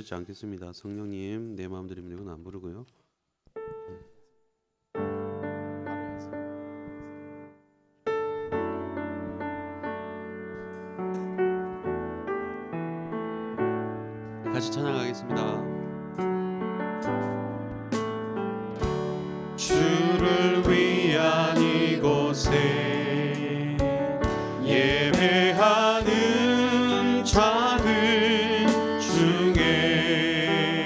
부르지 않겠습니다. 성령님 내 마음 드리면 이건 안 부르고요. 같이 찬양하겠습니다. 주를 위한 이곳에 예배하는 자들 중에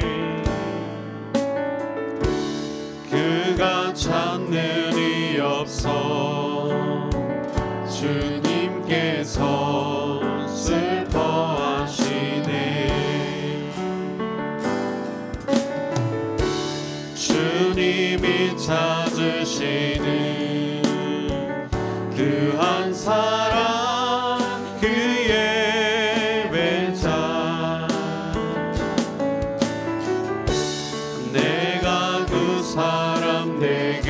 그가 찾는 이 없어 주님께서 슬퍼하시네. 주님이 찾으시는 그 한 사람 그 예배자, 내가 그 사람에게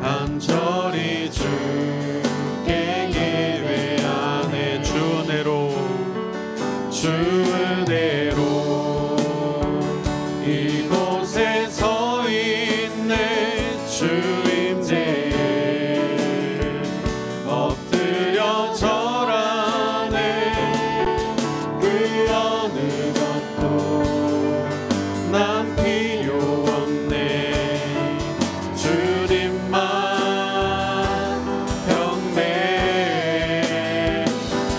간절히 주께 예배하네. 주 은혜로 이곳에 서 있네. 주 임재에 엎드려 절하네. 그 어느 것도 난 필요 없네. 주님만 경배.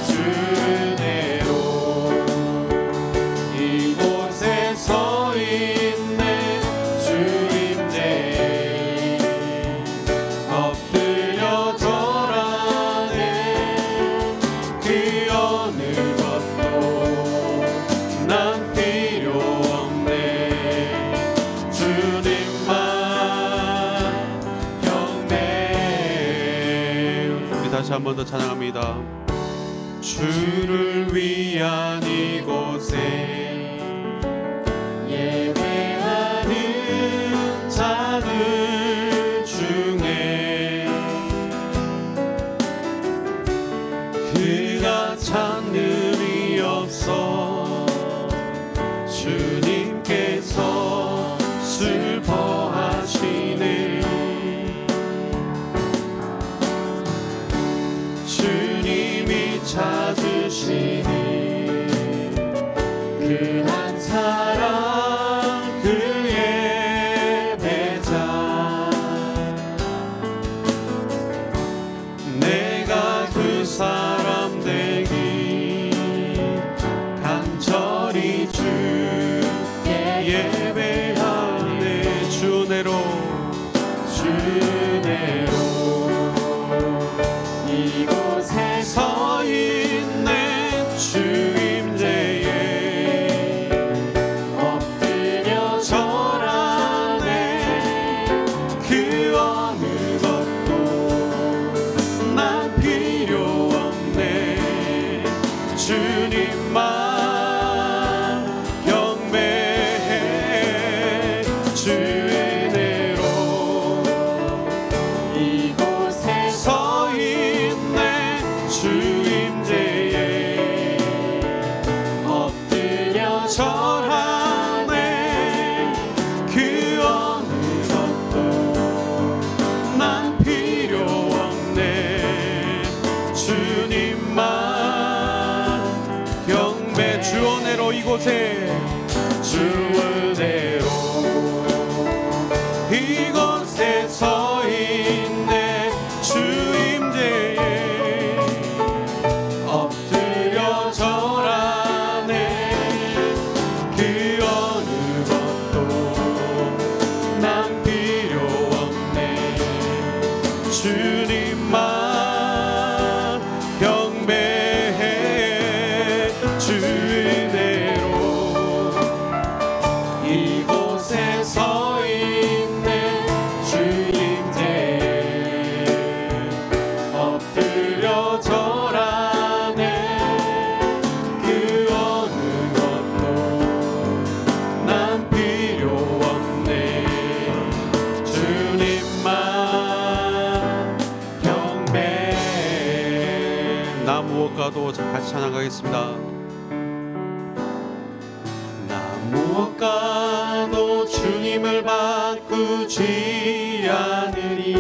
주 은혜로 이곳에 서 있네. 주 임재에 엎드려 절하네. 그 어느 것도 난 필요 없네. 주님만 경배. 우리 다시 한 번 더 찬양합니다. 주를 위한 이곳에 예배하는 자들 중에 그가 찾는 이 없어 주님께서 슬퍼하시네. 주님이 찾으시니 그 한 사람 그 예배자, 내가 그 사람 되기 간절히 주께 예배하네. 주 은혜로 이곳에 서 있네. 주 임재에 엎드려 절하네. 그 어느 것도 난 필요 없네. 주님만 경배해. 주 은혜로 이곳에 서 있네. 주 임재에 엎드려 절하네. 그 어느 것도 난 필요 없네. 주님만 경배. 주 은혜로 이곳에 주 은혜로 이곳에 서 있네. 주 임재에 엎드려 절하네. 그 어느 것도 난 필요 없네. 주님만 경배해. 주 은혜로 이곳에 무엇과도 주님을 바꾸지 않으리.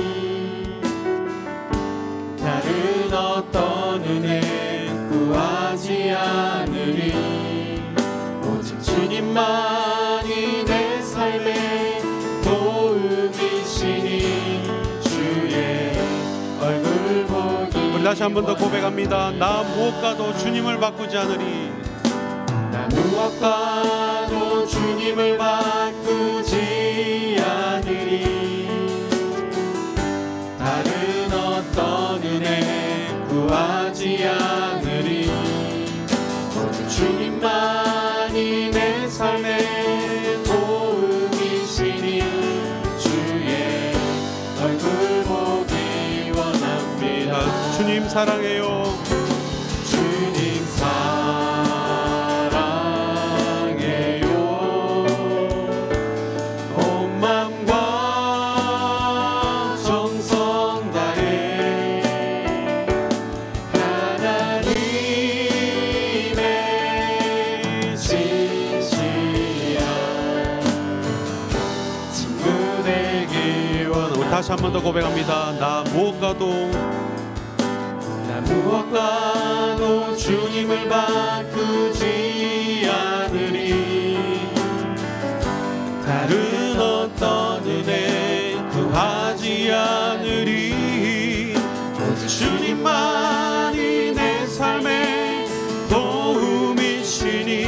다른 어떤 은혜 구하지 않으리. 오직 주님만이 내 삶의 도움이시니 주의 얼굴 보기. 우리 다시 한 번 더 고백합니다. 나 무엇과도 주님을 바꾸지 않으리. 나 무엇과도 주님을 바꾸지 않으리. 다른 어떤 은혜 구하지 않으리. 오직 주님만이 내 삶의 도움이시니 주의 얼굴 보기 원합니다. 주님 사랑해요. 주님 사랑해요. 온 맘과 정성 다해 하나님의 진실한 친구 되기 원합니다. 우리 다시 한 번 더 고백합니다. 나 무엇과도 무엇과도 주님을 바꾸지 않으리. 다른 어떤 은혜 구하지 않으리. 오직 주님만이 내 삶의 도움이시니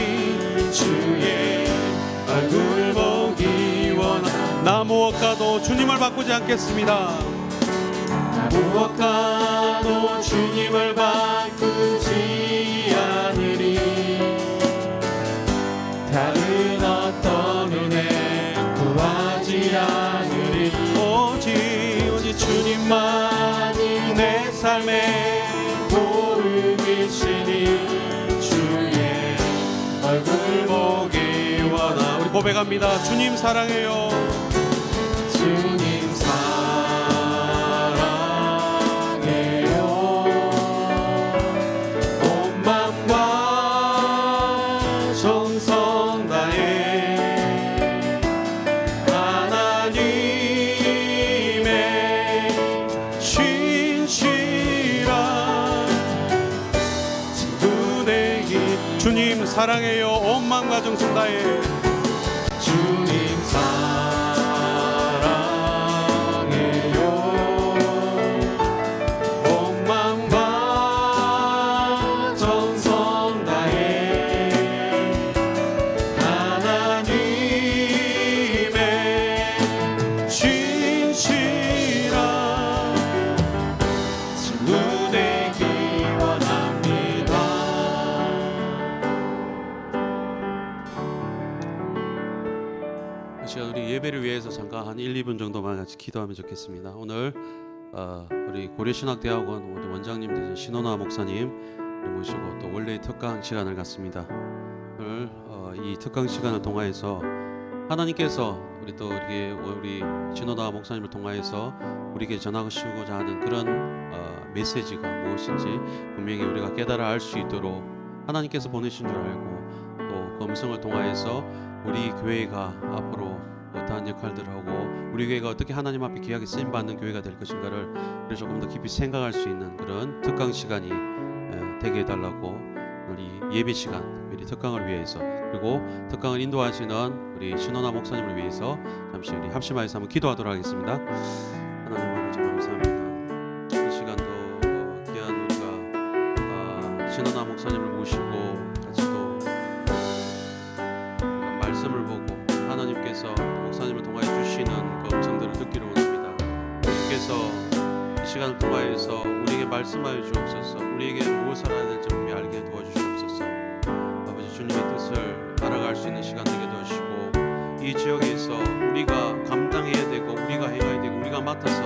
주의 얼굴 보기 원합니다. 나 무엇과도 주님을 바꾸지 않겠습니다. 무엇과도 주님을 바꾸지 않으리. 다른 어떤 은혜 구하지 않으리. 오직 주님만이 내 삶의 도움이시니 주의 얼굴 보기 원하. 우리 고백합니다. 주님 사랑해요. 주님 주님 사랑해요. 온 마음과 정성 다해. 주님 사랑해요. 온 마음과 정성 다해 하나님의 진실한 친구 되기 원합니다. 우리 예배를 위해서 잠깐 한 1, 2분 정도만 같이 기도하면 좋겠습니다. 오늘 우리 고려신학대학원 우리 원장님 되신 신원화 목사님 모시고 또 원래 특강 시간을 갖습니다. 오늘 이 특강 시간을 통하여서 하나님께서 우리 신원화 목사님을 통하여서 우리에게 전하시고자 하는 그런 메시지가 무엇인지 분명히 우리가 깨달아 알 수 있도록 하나님께서 보내신 줄 알고 또 그 음성을 통하여서 우리 교회가 앞으로 어떠한 역할들을 하고 우리 교회가 어떻게 하나님 앞에 귀하게 쓰임받는 교회가 될 것인가를 우리 조금 더 깊이 생각할 수 있는 그런 특강 시간이 되게 해달라고 오늘 이 예배 시간 미리 특강을 위해서 그리고 특강을 인도하시는 우리 신원화 목사님을 위해서 잠시 우리 합심하여서 한번 기도하도록 하겠습니다. 하나님 아버지 감사합니다. 이 시간도 귀한 우리가 신원화 목사님을 모시고 같이 또 말씀을 보고 하나님께서 목사님을 통하여 주시는 그 음성들을 듣기를 원합니다. 주님께서 이 시간을 통하여서 우리에게 말씀하여 주옵소서. 우리에게 무엇을 해야 될지 분명히 알게 도와주시옵소서. 아버지 주님의 뜻을 알아갈 수 있는 시간 되게 도와주시고 이 지역에서 우리가 감당해야 되고 우리가 해야 되고 우리가 맡아서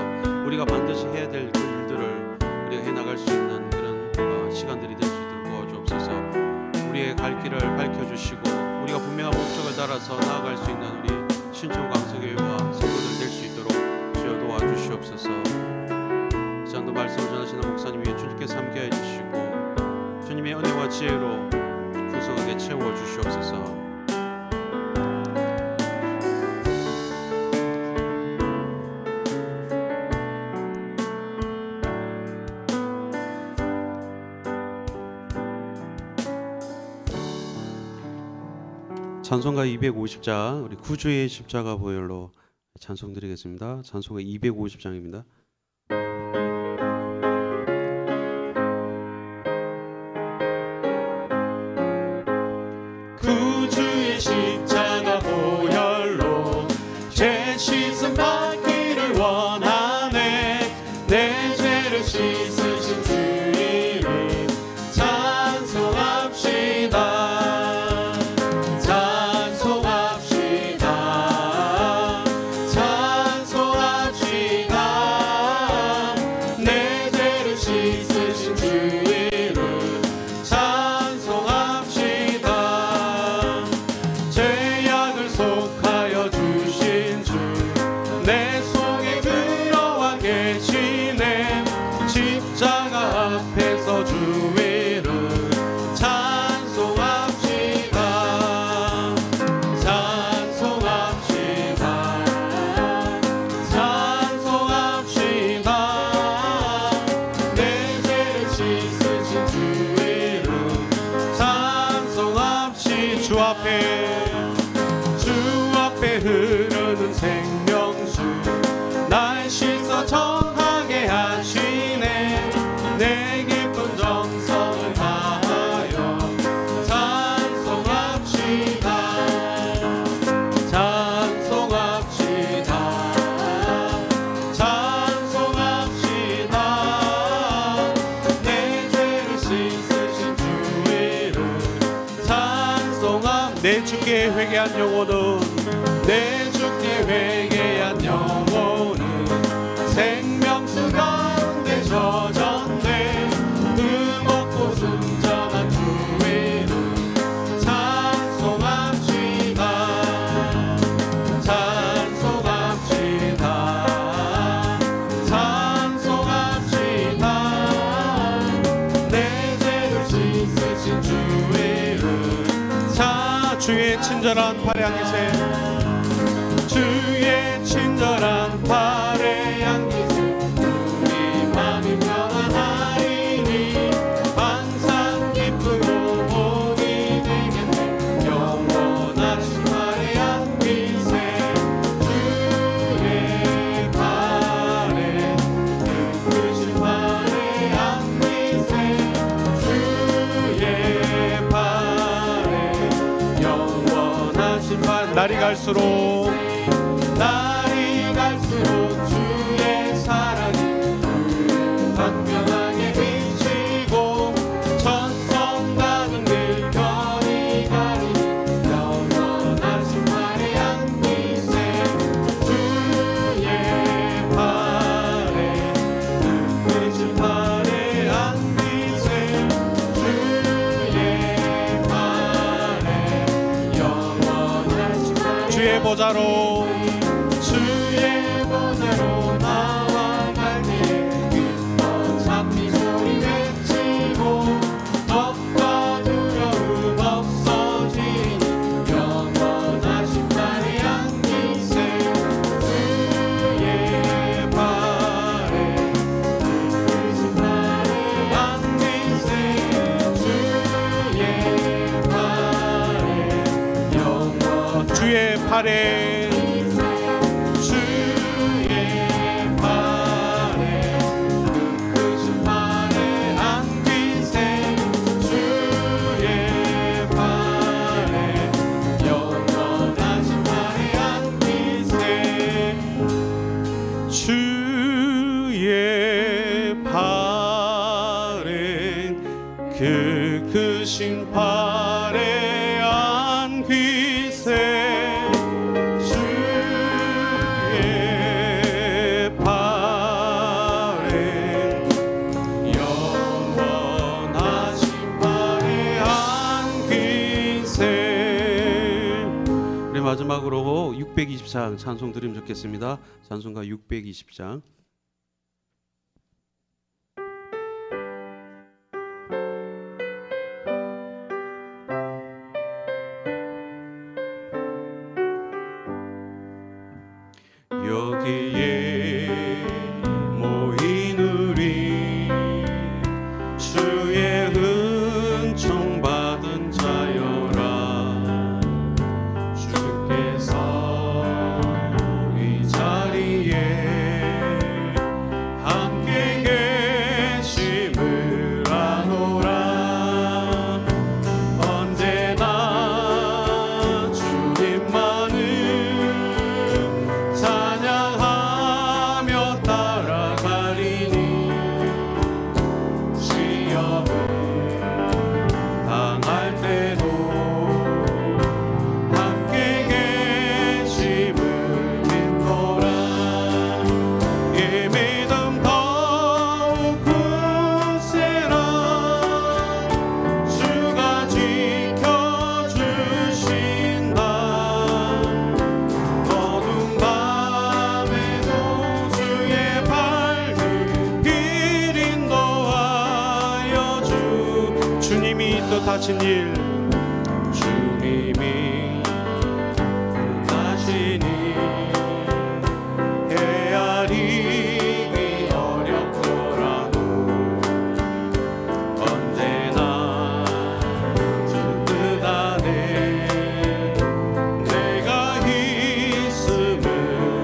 우리가 반드시 해야 될 그 일들을 우리가 해나갈 수 있는 그런 시간들이 될 수 있도록 도와주옵소서. 우리의 갈 길을 밝혀주시고 우리가 분명한 목적을 따라서 나아갈 수 있는 우리 신천 광석교회와 성도들 될 수 있도록 주여 도와주시옵소서. 이 장도 말씀을 전하시는 목사님 위에 주님께서 함께해 주시고 주님의 은혜와 지혜로 구속하게 채워 주시옵소서. 찬송가 250장 우리 구주의 십자가 보혈로 찬송 드리겠습니다. 찬송가 250장입니다. 구주의 십자가 보혈로 죄 씻음 받기를 원하네. 내 죄를 씻으신 주 이름 찬송합시다. 주 앞에 흐르는 생명수 날 씻어 정하게 하시네. 내 깊은 정성을 다하여 찬송합시다. 찬송합시다. 찬송합시다. 내 죄를 씻으신 주 이름 내 주께 회개한 영혼은 내 주께 회개한 영혼은 생명수 가운데 젖었네. 흠없고 순전한 주 이름 찬송합시다. 찬송합시다. 찬송합시다. 내 죄를 씻으신 주 이름 주의 친절한 팔에 안기세. 주의 친절한 팔에 안기세. 우리 마음이 평안하리니 항상 기쁘고 복이 되겠네. 영원하신 팔에 안기세. 주의 팔에 크신 팔에 안기세. 주의 팔에 영원하신 팔. 날이 갈수록 주의 사랑이 선명하게 비치고 천성 가는 길 별이 가리니 영원하신 팔에 안기세. 주의 팔에 크신 팔에 안기세. 주의 팔에 영원하신 팔에 주의 보좌로 나와 갈 때 기뻐 찬미 소리 외치고 겁과 두려움 없어지니 영원하신 팔에 안기세. 주의 팔에 크신 팔에 안기세. 주의 팔에 영원 주의 팔에 크신 팔에 안기세. 주의 팔에 영원하신 팔에 안기세. 우리 마지막으로 620장 찬송 드리면 좋겠습니다. 찬송가 620장. 여기에 모인 우리 주의 은총 받은 자여라. 하신 일 주님이 하신 일 헤아리기 어렵더라도 언제나 주 뜻 안에 내가 있음을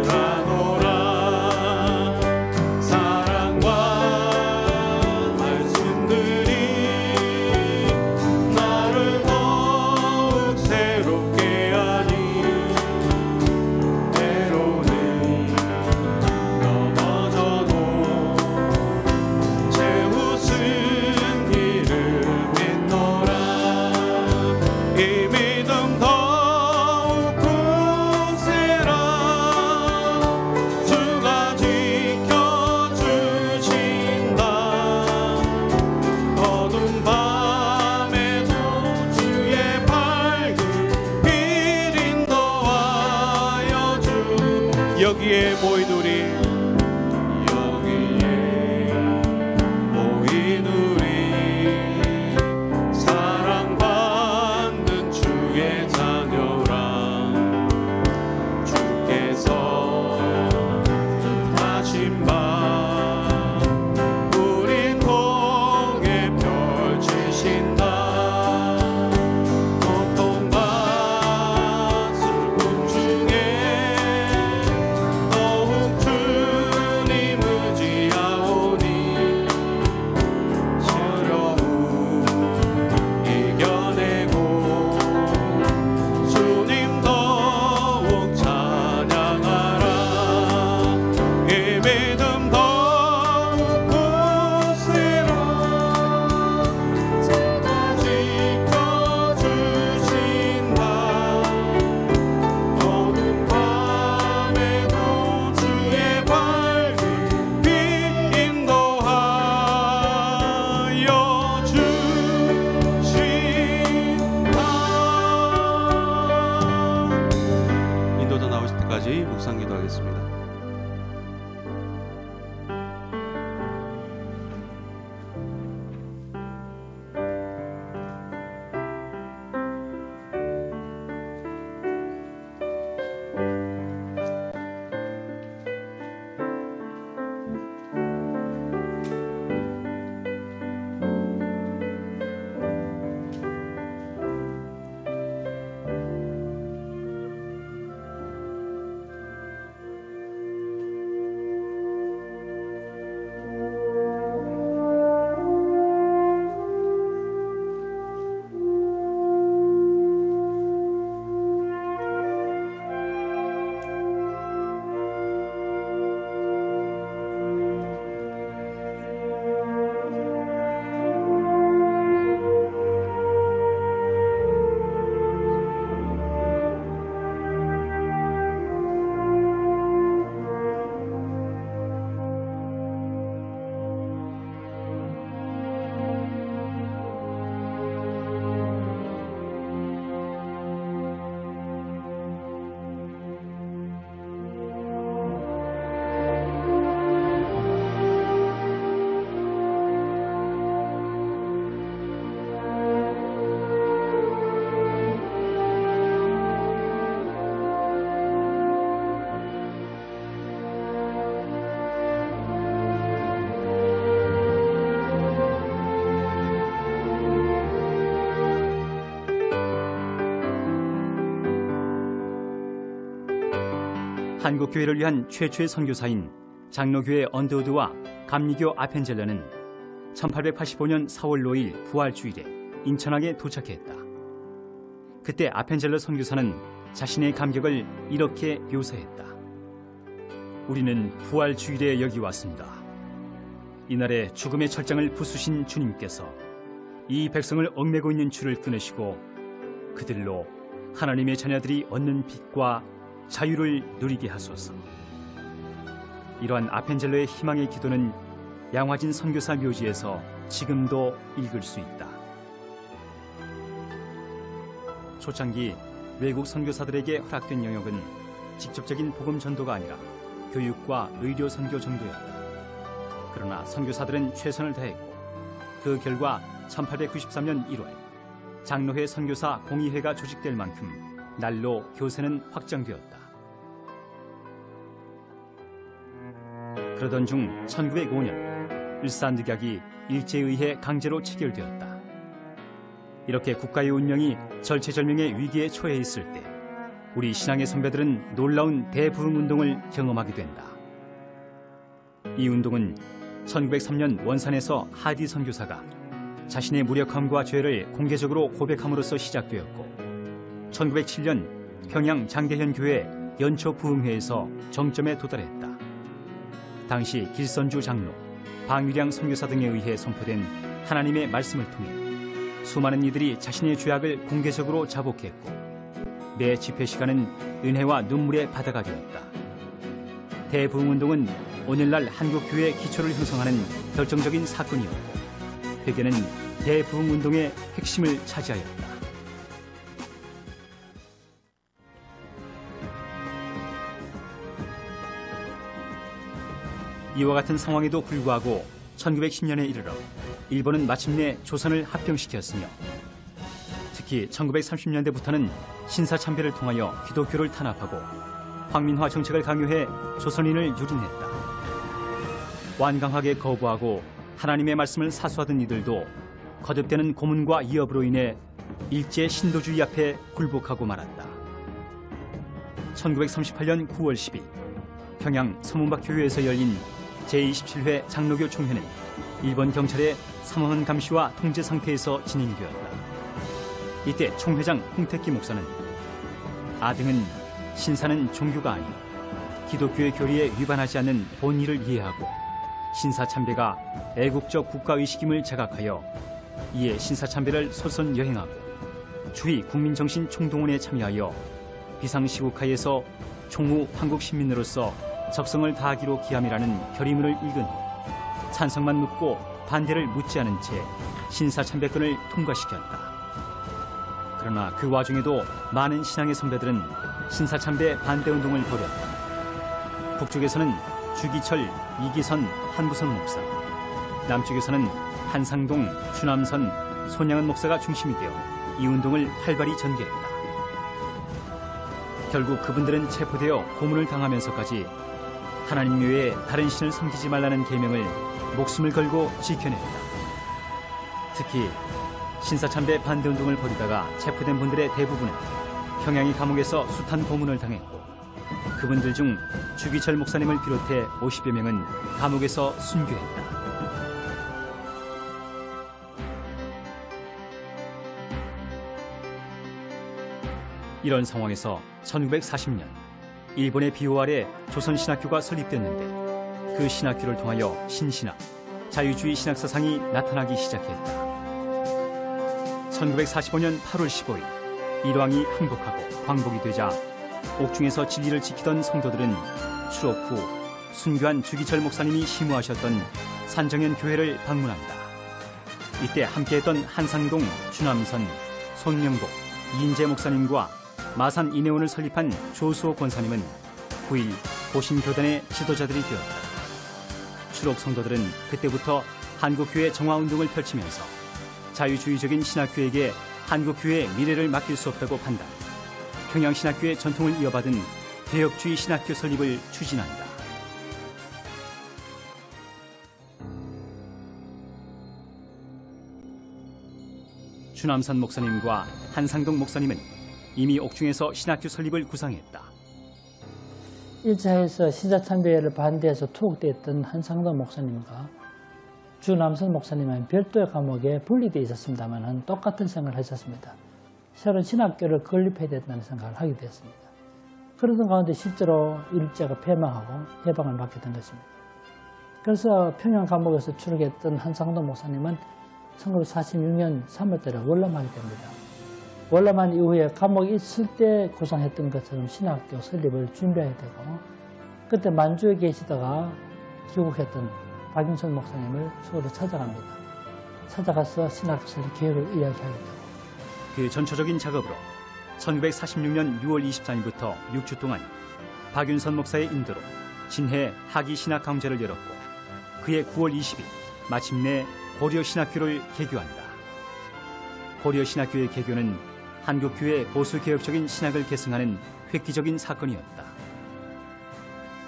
아노라. 사랑과 말씀들이 나를 더욱 새롭게 하니 때로는 넘어져도 제 웃은 길을 믿노라. 이 믿음 더욱 굳세라. 주가 지켜주신다. 어두운 밤에도 주의 밝은 빛 인도하여 주. 여기에 모인 우리 사랑받는 주의 자녀라. 주께서 하신 바 우리 통해 펼치신다. 고통과 슬픔 중에 더욱 주님 의지하오니 어려움 이겨내고 주님 더욱 찬양하라. 이 믿음 더욱 굳세라. 주가 지켜주신다. 어두운 밤에도 주의 밝은 빛 인도하여 주신다. 인도자 나오실 때까지 묵상 기도하겠습니다. 한국교회를 위한 최초의 선교사인 장로교회 언더우드와 감리교 아펜젤러는 1885년 4월 5일 부활주일에 인천항에 도착했다. 그때 아펜젤러 선교사는 자신의 감격을 이렇게 묘사했다. 우리는 부활주일에 여기 왔습니다. 이날에 죽음의 철장을 부수신 주님께서 이 백성을 얽매고 있는 줄을 끊으시고 그들로 하나님의 자녀들이 얻는 빛과 자유를 누리게 하소서. 이러한 아펜젤러의 희망의 기도는 양화진 선교사 묘지에서 지금도 읽을 수 있다. 초창기 외국 선교사들에게 허락된 영역은 직접적인 복음 전도가 아니라 교육과 의료 선교 정도였다. 그러나 선교사들은 최선을 다했고 그 결과 1893년 1월 장로회 선교사 공의회가 조직될 만큼 날로 교세는 확장되었다. 그러던 중 1905년 일산득약이 일제에 의해 강제로 체결되었다. 이렇게 국가의 운명이 절체절명의 위기에 처해 있을 때 우리 신앙의 선배들은 놀라운 대부흥운동을 경험하게 된다. 이 운동은 1903년 원산에서 하디 선교사가 자신의 무력함과 죄를 공개적으로 고백함으로써 시작되었고 1907년 평양 장대현 교회 연초 부흥회에서 정점에 도달했다. 당시 길선주 장로, 방위량 선교사 등에 의해 선포된 하나님의 말씀을 통해 수많은 이들이 자신의 죄악을 공개적으로 자복했고 매 집회 시간은 은혜와 눈물의 바다가 되었다. 대부흥운동은 오늘날 한국교회의 기초를 형성하는 결정적인 사건이었고 회개는 대부흥운동의 핵심을 차지하였다. 이와 같은 상황에도 불구하고 1910년에 이르러 일본은 마침내 조선을 합병시켰으며 특히 1930년대부터는 신사참배를 통하여 기독교를 탄압하고 황민화 정책을 강요해 조선인을 유린했다. 완강하게 거부하고 하나님의 말씀을 사수하던 이들도 거듭되는 고문과 이업으로 인해 일제 신도주의 앞에 굴복하고 말았다. 1938년 9월 10일 평양 서문박 교회에서 열린 제27회 장로교 총회는 일본 경찰의 삼엄한 감시와 통제 상태에서 진행되었다. 이때 총회장 홍택기 목사는 아등은 신사는 종교가 아니 기독교의 교리에 위반하지 않는 본의를 이해하고 신사참배가 애국적 국가의식임을 자각하여 이에 신사참배를 솔선 여행하고 주의 국민정신 총동원에 참여하여 비상시국하에서 총후 한국 시민으로서 적성을 다하기로 기함이라는 결의문을 읽은 후 찬성만 묻고 반대를 묻지 않은 채 신사참배권을 통과시켰다. 그러나 그 와중에도 많은 신앙의 선배들은 신사참배 반대운동을 벌였다. 북쪽에서는 주기철, 이기선, 한부선 목사, 남쪽에서는 한상동, 추남선, 손양은 목사가 중심이 되어 이 운동을 활발히 전개했다. 결국 그분들은 체포되어 고문을 당하면서까지 하나님 외에 다른 신을 섬기지 말라는 계명을 목숨을 걸고 지켜냈다. 특히 신사참배 반대운동을 벌이다가 체포된 분들의 대부분은 평양의 감옥에서 숱한 고문을 당했고 그분들 중 주기철 목사님을 비롯해 50여 명은 감옥에서 순교했다. 이런 상황에서 1940년 일본의 비호 아래 조선신학교가 설립됐는데 그 신학교를 통하여 신신학, 자유주의 신학 사상이 나타나기 시작했다. 1945년 8월 15일 일왕이 항복하고 광복이 되자 옥중에서 진리를 지키던 성도들은 추록 후 순교한 주기철 목사님이 심우하셨던 산정현 교회를 방문한다. 이때 함께했던 한상동, 추남선, 손명복, 이인재 목사님과 마산 이내원을 설립한 조수호 권사님은 9일 보신교단의 지도자들이 되었다. 추록 성도들은 그때부터 한국교회 정화운동을 펼치면서 자유주의적인 신학교에게 한국교회의 미래를 맡길 수 없다고 판단, 평양신학교의 전통을 이어받은 개혁주의 신학교 설립을 추진한다. 추남선 목사님과 한상동 목사님은 이미 옥중에서 신학교 설립을 구상했다. 1차에서 신사참배를 반대해서 투옥되었던 한상동 목사님과 주남선 목사님은 별도의 감옥에 분리되어 있었습니다만 똑같은 생각을 하셨습니다. 새로운 신학교를 건립해야 된다는 생각을 하게 되었습니다. 그러던 가운데 실제로 일제가 폐망하고 해방을 받게 된 것입니다. 그래서 평양 감옥에서 추록했던 한상동 목사님은 1946년 3월달에 월남하게 됩니다. 월남한 이후에 감옥에 있을 때 구상했던 것처럼 신학교 설립을 준비해야 되고 그때 만주에 계시다가 귀국했던 박윤선 목사님을 서울에 찾아갑니다. 찾아가서 신학교 설립 계획을 이야기하게 되고 그 전초적인 작업으로 1946년 6월 24일부터 6주 동안 박윤선 목사의 인도로 진해 하기신학 강좌를 열었고 그해 9월 20일 마침내 고려신학교를 개교한다. 고려신학교의 개교는 한국교회의 보수개혁적인 신학을 계승하는 획기적인 사건이었다.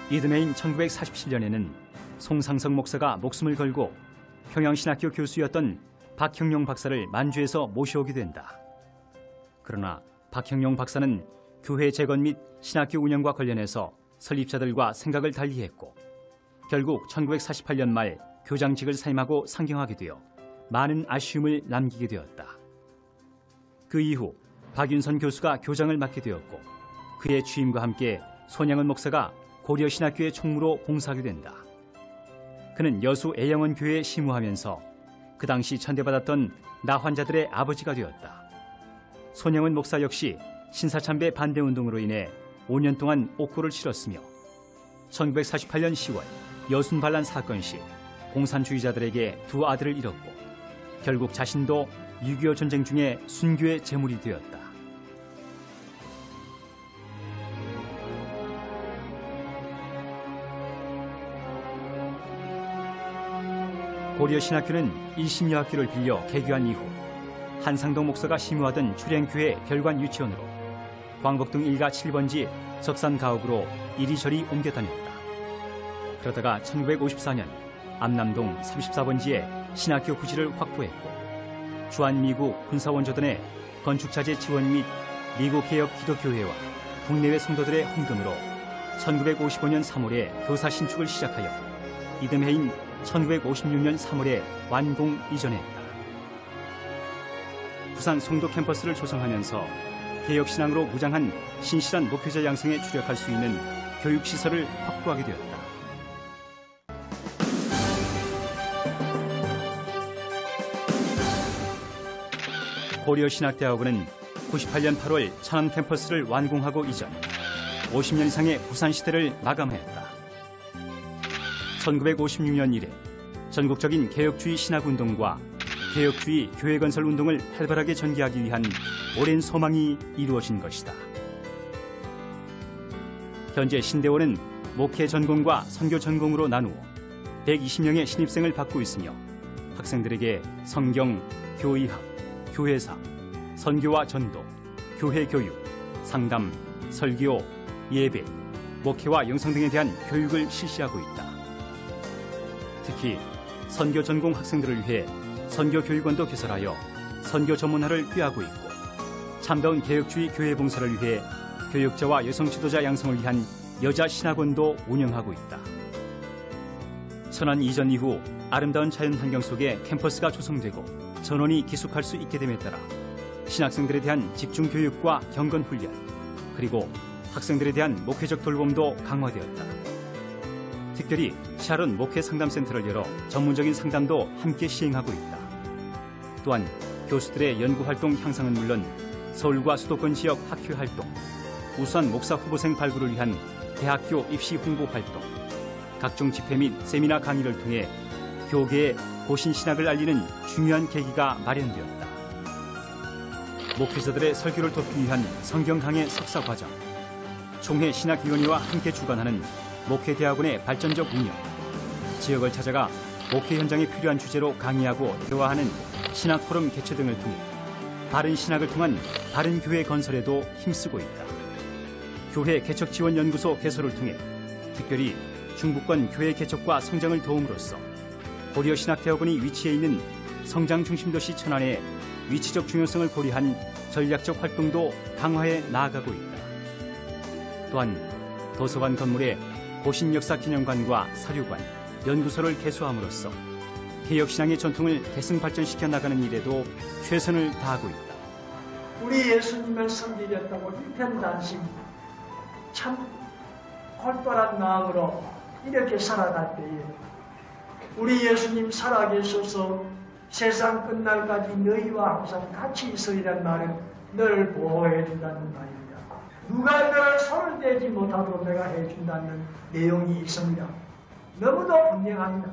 이듬해인 1947년에는 송상석 목사가 목숨을 걸고 평양신학교 교수였던 박형용 박사를 만주에서 모셔오게 된다. 그러나 박형용 박사는 교회 재건 및 신학교 운영과 관련해서 설립자들과 생각을 달리했고 결국 1948년 말 교장직을 사임하고 상경하게 되어 많은 아쉬움을 남기게 되었다. 그 이후 박윤선 교수가 교장을 맡게 되었고 그의 취임과 함께 손양은 목사가 고려신학교의 총무로 봉사하게 된다. 그는 여수 애영원 교회에 심우하면서 그 당시 천대받았던 나환자들의 아버지가 되었다. 손양은 목사 역시 신사참배 반대운동으로 인해 5년 동안 옥고를 치렀으며 1948년 10월 여순반란 사건 시 공산주의자들에게 두 아들을 잃었고 결국 자신도 6.25 전쟁 중에 순교의 제물이 되었다. 고려신학교는 1심 여학교를 빌려 개교한 이후 한상동 목사가 심우하던 출행교회 별관 유치원으로 광복동 1가 7번지 접산 가옥으로 이리저리 옮겨 다녔다. 그러다가 1954년 암남동 34번지에 신학교 부지를 확보했고 주한미국 군사원조단의 건축자재 지원 및 미국개혁 기독교회와 국내외 성도들의 헌금으로 1955년 3월에 교사 신축을 시작하여 이듬해인 1956년 3월에 완공 이전했다. 부산 송도 캠퍼스를 조성하면서 개혁신앙으로 무장한 신실한 목회자 양성에 주력할 수 있는 교육시설을 확보하게 되었다. 고려신학대학원은 98년 8월 천안 캠퍼스를 완공하고 이전 50년 이상의 부산시대를 마감하였다. 1956년 이래 전국적인 개혁주의 신학운동과 개혁주의 교회건설운동을 활발하게 전개하기 위한 오랜 소망이 이루어진 것이다. 현재 신대원은 목회 전공과 선교 전공으로 나누어 120명의 신입생을 받고 있으며 학생들에게 성경, 교의학, 교회사, 선교와 전도, 교회 교육, 상담, 설교, 예배, 목회와 영성 등에 대한 교육을 실시하고 있다. 특히 선교 전공 학생들을 위해 선교교육원도 개설하여 선교 전문화를 꾀하고 있고 참다운 개혁주의 교회 봉사를 위해 교육자와 여성 지도자 양성을 위한 여자 신학원도 운영하고 있다. 천안 이전 이후 아름다운 자연 환경 속에 캠퍼스가 조성되고 전원이 기숙할 수 있게 됨에 따라 신학생들에 대한 집중 교육과 경건 훈련 그리고 학생들에 대한 목회적 돌봄도 강화되었다. 특별히 샤론 목회 상담센터를 열어 전문적인 상담도 함께 시행하고 있다. 또한 교수들의 연구활동 향상은 물론 서울과 수도권 지역 학회 활동, 우수한 목사 후보생 발굴을 위한 대학교 입시 홍보 활동, 각종 집회 및 세미나 강의를 통해 교계의 고신신학을 알리는 중요한 계기가 마련되었다. 목회자들의 설교를 돕기 위한 성경 강해 석사 과정, 총회 신학위원회와 함께 주관하는 목회대학원의 발전적 운영, 지역을 찾아가 목회 현장에 필요한 주제로 강의하고 대화하는 신학포럼 개최 등을 통해 바른 신학을 통한 바른 교회 건설에도 힘쓰고 있다. 교회 개척지원연구소 개설을 통해 특별히 중부권 교회 개척과 성장을 도움으로써 고려신학대학원이 위치해 있는 성장 중심도시 천안의 위치적 중요성을 고려한 전략적 활동도 강화해 나아가고 있다. 또한 도서관 건물에 고신역사기념관과 사료관, 연구소를 개소함으로써 개혁신앙의 전통을 계승 발전시켜 나가는 일에도 최선을 다하고 있다. 우리 예수님을 섬기겠다고 일편단심 참 활발한 마음으로 이렇게 살아갈 때에 우리 예수님 살아계셔서 세상 끝날까지 너희와 항상 같이 있으리란 말은 너를 보호해 준다는 말입니다. 누가 너를 손을 대지 못하도록 내가 해준다는 내용이 있습니다. 너무도 분명합니다.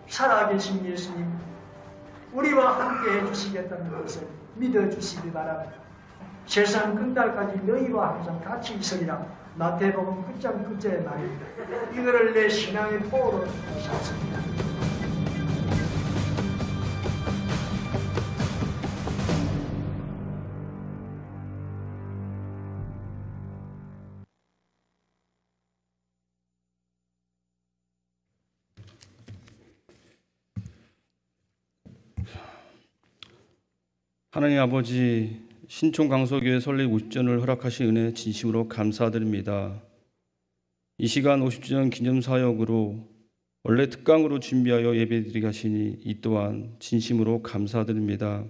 살아계신 예수님 우리와 함께 해주시겠다는 것을 믿어주시기 바랍니다. 세상 끝날까지 너희와 항상 같이 있으리라. 마태복음 9장 9절의 말입니다. 이거를 내 신앙의 포로 삼습니다. 하나님 아버지, 신촌 강서교회 설립 50주년을 허락하신 은혜 진심으로 감사드립니다. 이 시간 50주년 기념 사역으로 원래 특강으로 준비하여 예배드리게 하시니 이 또한 진심으로 감사드립니다.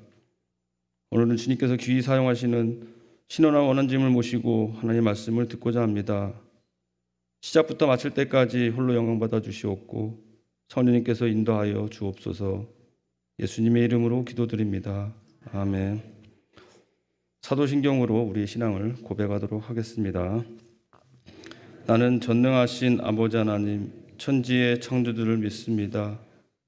오늘은 주님께서 귀히 사용하시는 신원아 원한님을 모시고 하나님의 말씀을 듣고자 합니다. 시작부터 마칠 때까지 홀로 영광받아 주시옵고 성령님께서 인도하여 주옵소서. 예수님의 이름으로 기도드립니다. 아멘. 사도신경으로 우리의 신앙을 고백하도록 하겠습니다. 나는 전능하신 아버지 하나님, 천지의 창조주를 믿습니다.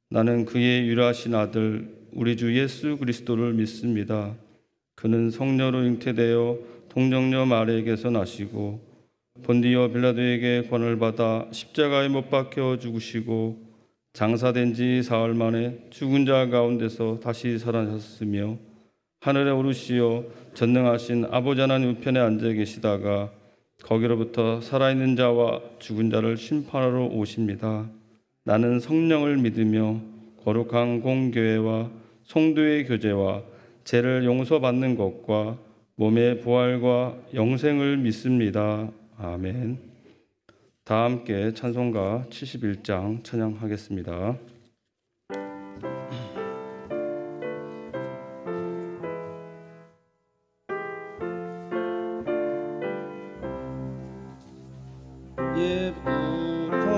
나는 그의 유일하신 아들 우리 주 예수 그리스도를 믿습니다. 그는 성녀로 잉태되어 동정녀 마리아에게서 나시고 본디오 빌라도에게 권을 받아 십자가에 못 박혀 죽으시고 장사된 지 사흘 만에 죽은 자 가운데서 다시 살아나셨으며 하늘에 오르시어 전능하신 아버지 하나님 우편에 앉아 계시다가 거기로부터 살아있는 자와 죽은 자를 심판하러 오십니다. 나는 성령을 믿으며 거룩한 공교회와 성도의 교제와 죄를 용서받는 것과 몸의 부활과 영생을 믿습니다. 아멘. 다 함께 찬송가 71장 찬양하겠습니다. 예부터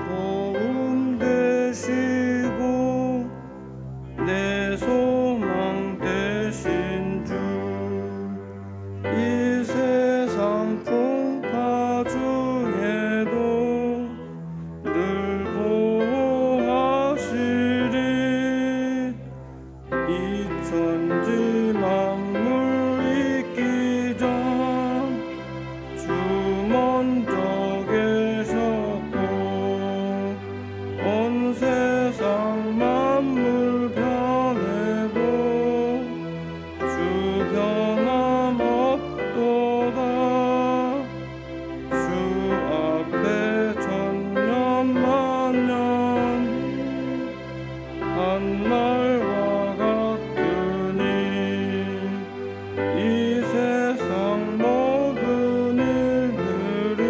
도움 되시고 내 소망 되신 주, 이 세상 풍파 중에도 늘 보호하시리. 이 천지 만물 있기 전 주 먼저 계셨고 온 세상 만물 변해도 주 변함없도다. 주 앞에 천년 만년 한 말과 같으니 이 세상 모든 일들이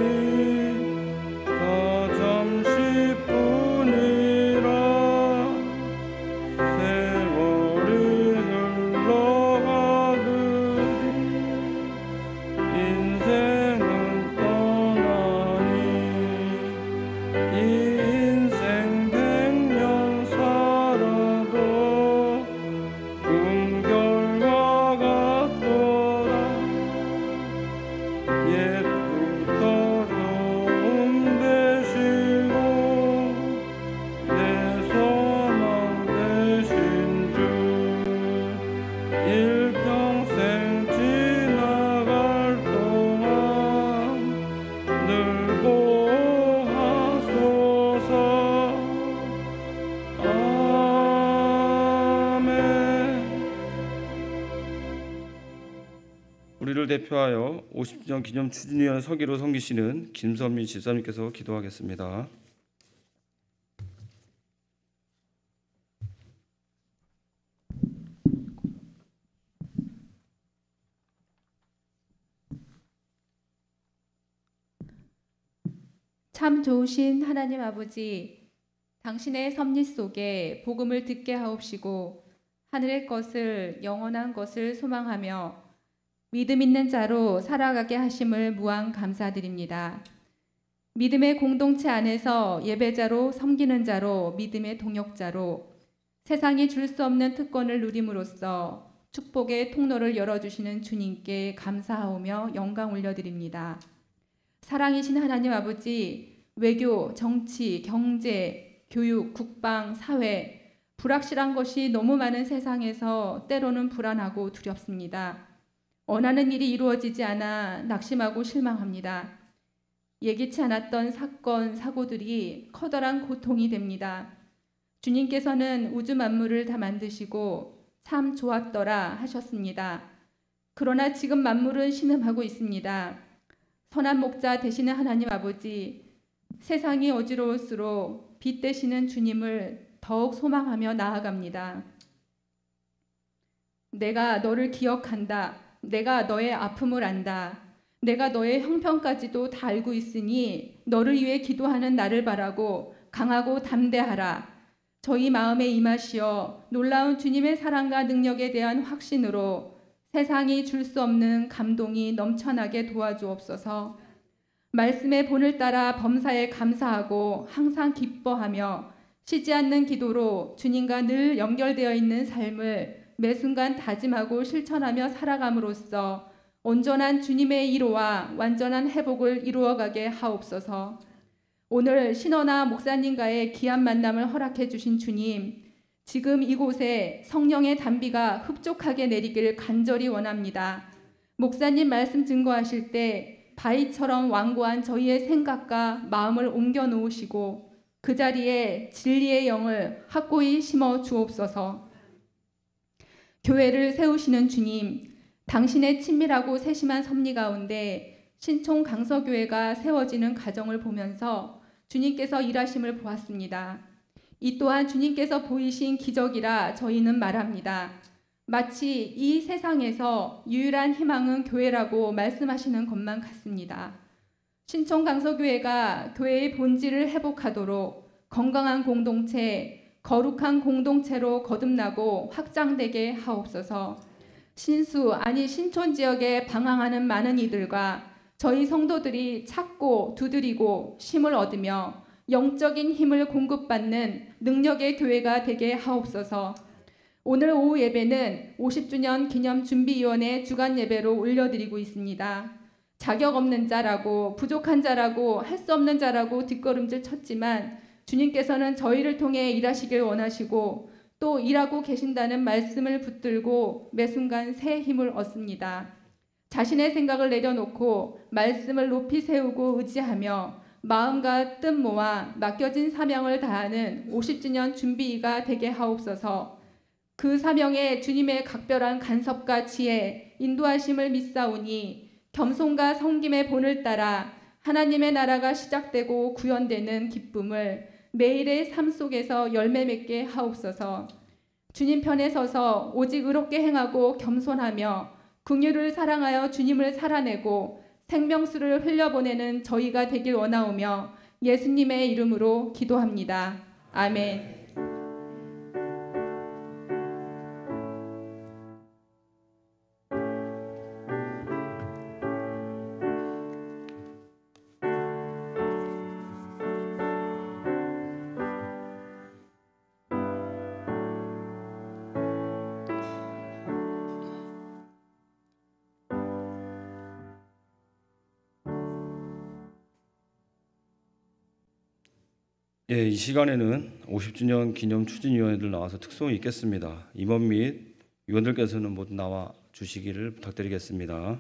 다 잠시뿐이라. 세월이 흘러가듯이 인생은 떠나니 이 인생 100년 살아도 꿈결과 같도다. 옛부터 도움 되시고 내 소망 되신 주, 일평생 지나갈 동안 늘 보호하소서. 아멘. 우리를 대표하여 50주년 기념 추진위원 서기로 섬기시는 김선미 집사님께서 기도하겠습니다. 참 좋으신 하나님 아버지, 당신의 섭리 속에 복음을 듣게 하옵시고 하늘의 것을 영원한 것을 소망하며 믿음 있는 자로 살아가게 하심을 무한 감사드립니다. 믿음의 공동체 안에서 예배자로 섬기는 자로 믿음의 동역자로 세상이 줄 수 없는 특권을 누림으로써 축복의 통로를 열어주시는 주님께 감사하오며 영광 올려드립니다. 사랑이신 하나님 아버지, 외교, 정치, 경제, 교육, 국방, 사회, 불확실한 것이 너무 많은 세상에서 때로는 불안하고 두렵습니다. 원하는 일이 이루어지지 않아 낙심하고 실망합니다. 예기치 않았던 사건, 사고들이 커다란 고통이 됩니다. 주님께서는 우주 만물을 다 만드시고 참 좋았더라 하셨습니다. 그러나 지금 만물은 신음하고 있습니다. 선한 목자 되시는 하나님 아버지, 세상이 어지러울수록 빛 되시는 주님을 더욱 소망하며 나아갑니다. 내가 너를 기억한다. 내가 너의 아픔을 안다. 내가 너의 형편까지도 다 알고 있으니 너를 위해 기도하는 나를 바라고 강하고 담대하라. 저희 마음에 임하시어 놀라운 주님의 사랑과 능력에 대한 확신으로 세상이 줄 수 없는 감동이 넘쳐나게 도와주옵소서. 말씀의 본을 따라 범사에 감사하고 항상 기뻐하며 쉬지 않는 기도로 주님과 늘 연결되어 있는 삶을 매 순간 다짐하고 실천하며 살아감으로써 온전한 주님의 이루와 완전한 회복을 이루어가게 하옵소서. 오늘 신원아 목사님과의 귀한 만남을 허락해 주신 주님, 지금 이곳에 성령의 단비가 흡족하게 내리기를 간절히 원합니다. 목사님 말씀 증거하실 때 바위처럼 완고한 저희의 생각과 마음을 옮겨 놓으시고 그 자리에 진리의 영을 확고히 심어 주옵소서. 교회를 세우시는 주님, 당신의 친밀하고 세심한 섭리 가운데 신촌 강서교회가 세워지는 과정을 보면서 주님께서 일하심을 보았습니다. 이 또한 주님께서 보이신 기적이라 저희는 말합니다. 마치 이 세상에서 유일한 희망은 교회라고 말씀하시는 것만 같습니다. 신촌 강서교회가 교회의 본질을 회복하도록 건강한 공동체, 거룩한 공동체로 거듭나고 확장되게 하옵소서. 신수 아니 신촌 지역에 방황하는 많은 이들과 저희 성도들이 찾고 두드리고 쉼을 얻으며 영적인 힘을 공급받는 능력의 교회가 되게 하옵소서. 오늘 오후 예배는 50주년 기념준비위원회 주간 예배로 올려드리고 있습니다. 자격 없는 자라고 부족한 자라고 할 수 없는 자라고 뒷걸음질 쳤지만 주님께서는 저희를 통해 일하시길 원하시고 또 일하고 계신다는 말씀을 붙들고 매 순간 새 힘을 얻습니다. 자신의 생각을 내려놓고 말씀을 높이 세우고 의지하며 마음과 뜻 모아 맡겨진 사명을 다하는 50주년 준비가 되게 하옵소서. 그 사명에 주님의 각별한 간섭과 지혜, 인도하심을 믿사오니 겸손과 섬김의 본을 따라 하나님의 나라가 시작되고 구현되는 기쁨을 매일의 삶 속에서 열매 맺게 하옵소서. 주님 편에 서서 오직 의롭게 행하고 겸손하며 긍휼을 사랑하여 주님을 살아내고 생명수를 흘려보내는 저희가 되길 원하오며 예수님의 이름으로 기도합니다. 아멘. 예, 이 시간에는 50주년 기념 추진위원회들 나와서 특송이 있겠습니다. 임원 및 위원들께서는 모두 나와 주시기를 부탁드리겠습니다.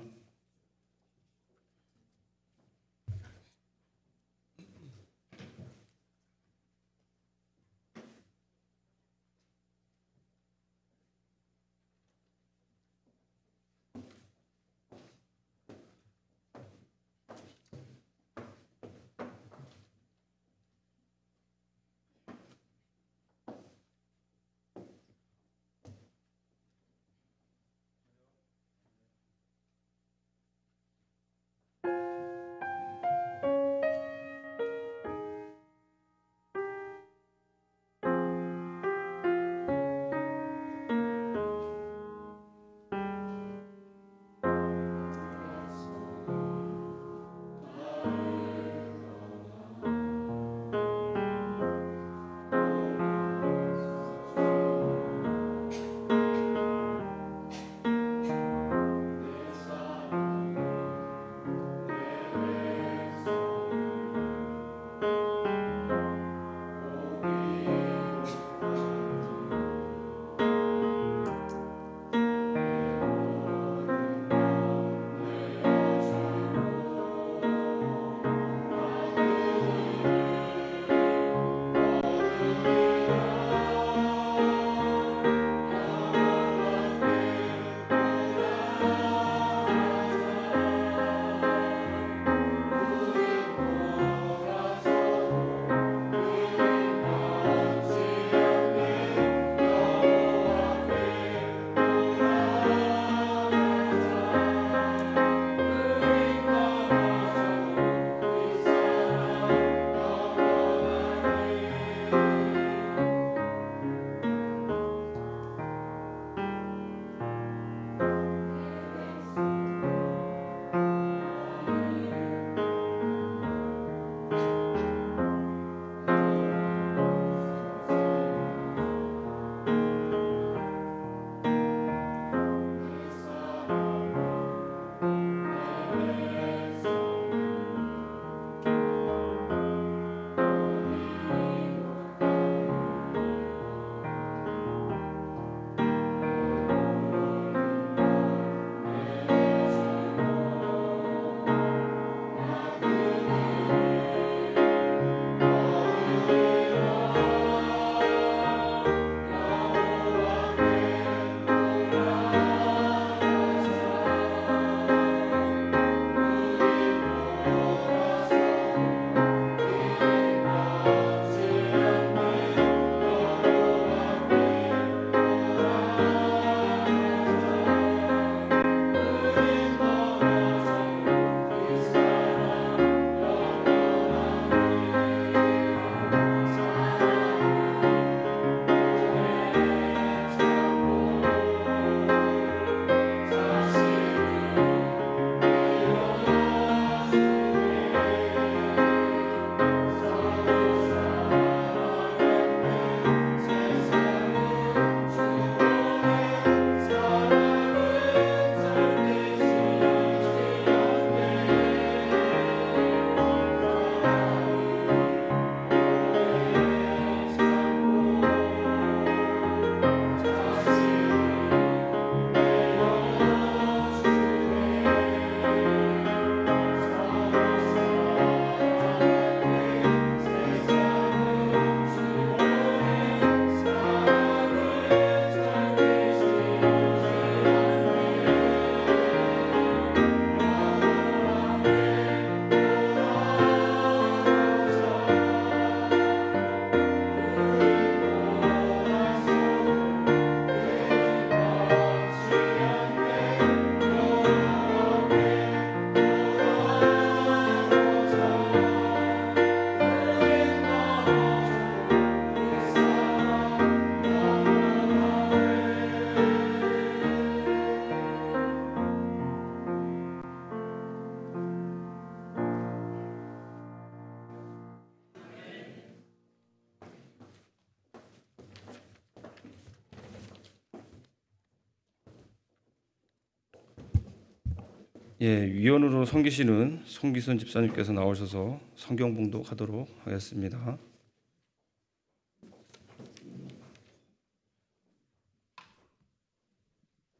위원으로 섬기시는 송기선 집사님께서 나오셔서 성경 봉독하도록 하겠습니다.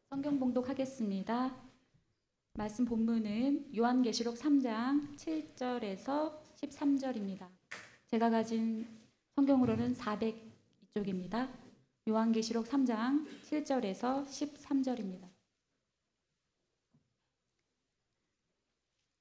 성경 봉독하겠습니다. 말씀 본문은 요한계시록 3장 7절에서 13절입니다. 제가 가진 성경으로는 402쪽입니다. 요한계시록 3장 7절에서 13절입니다.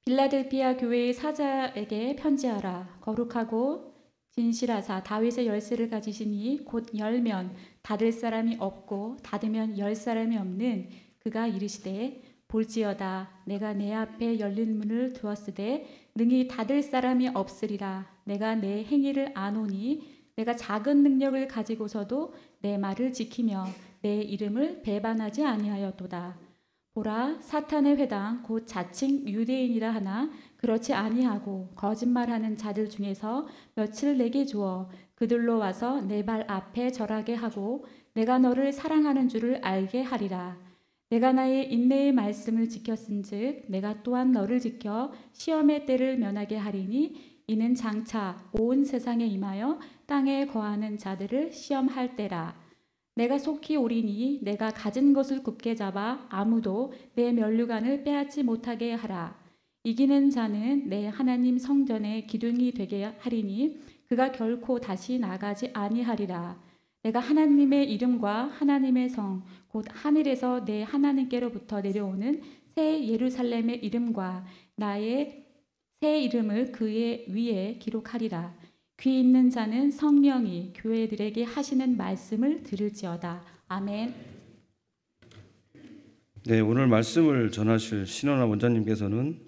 빌라델피아 교회의 사자에게 편지하라. 거룩하고 진실하사 다윗의 열쇠를 가지시니 곧 열면 닫을 사람이 없고 닫으면 열 사람이 없는 그가 이르시되 볼지어다 내가 내 앞에 열린 문을 두었으되 능히 닫을 사람이 없으리라. 내가 내 행위를 아노니 내가 작은 능력을 가지고서도 내 말을 지키며 내 이름을 배반하지 아니하였도다. 보라 사탄의 회당 곧 자칭 유대인이라 하나 그렇지 아니하고 거짓말하는 자들 중에서 며칠 내게 주어 그들로 와서 내 발 앞에 절하게 하고 내가 너를 사랑하는 줄을 알게 하리라. 내가 나의 인내의 말씀을 지켰은즉 내가 또한 너를 지켜 시험의 때를 면하게 하리니 이는 장차 온 세상에 임하여 땅에 거하는 자들을 시험할 때라. 내가 속히 오리니 내가 가진 것을 굳게 잡아 아무도 내 면류관을 빼앗지 못하게 하라. 이기는 자는 내 하나님 성전의 기둥이 되게 하리니 그가 결코 다시 나가지 아니하리라. 내가 하나님의 이름과 하나님의 성 곧 하늘에서 내 하나님께로부터 내려오는 새 예루살렘의 이름과 나의 새 이름을 그의 위에 기록하리라. 귀 있는 자는 성령이 교회들에게 하시는 말씀을 들을지어다. 아멘. 네, 오늘 말씀을 전하실 신원아 원장님께서는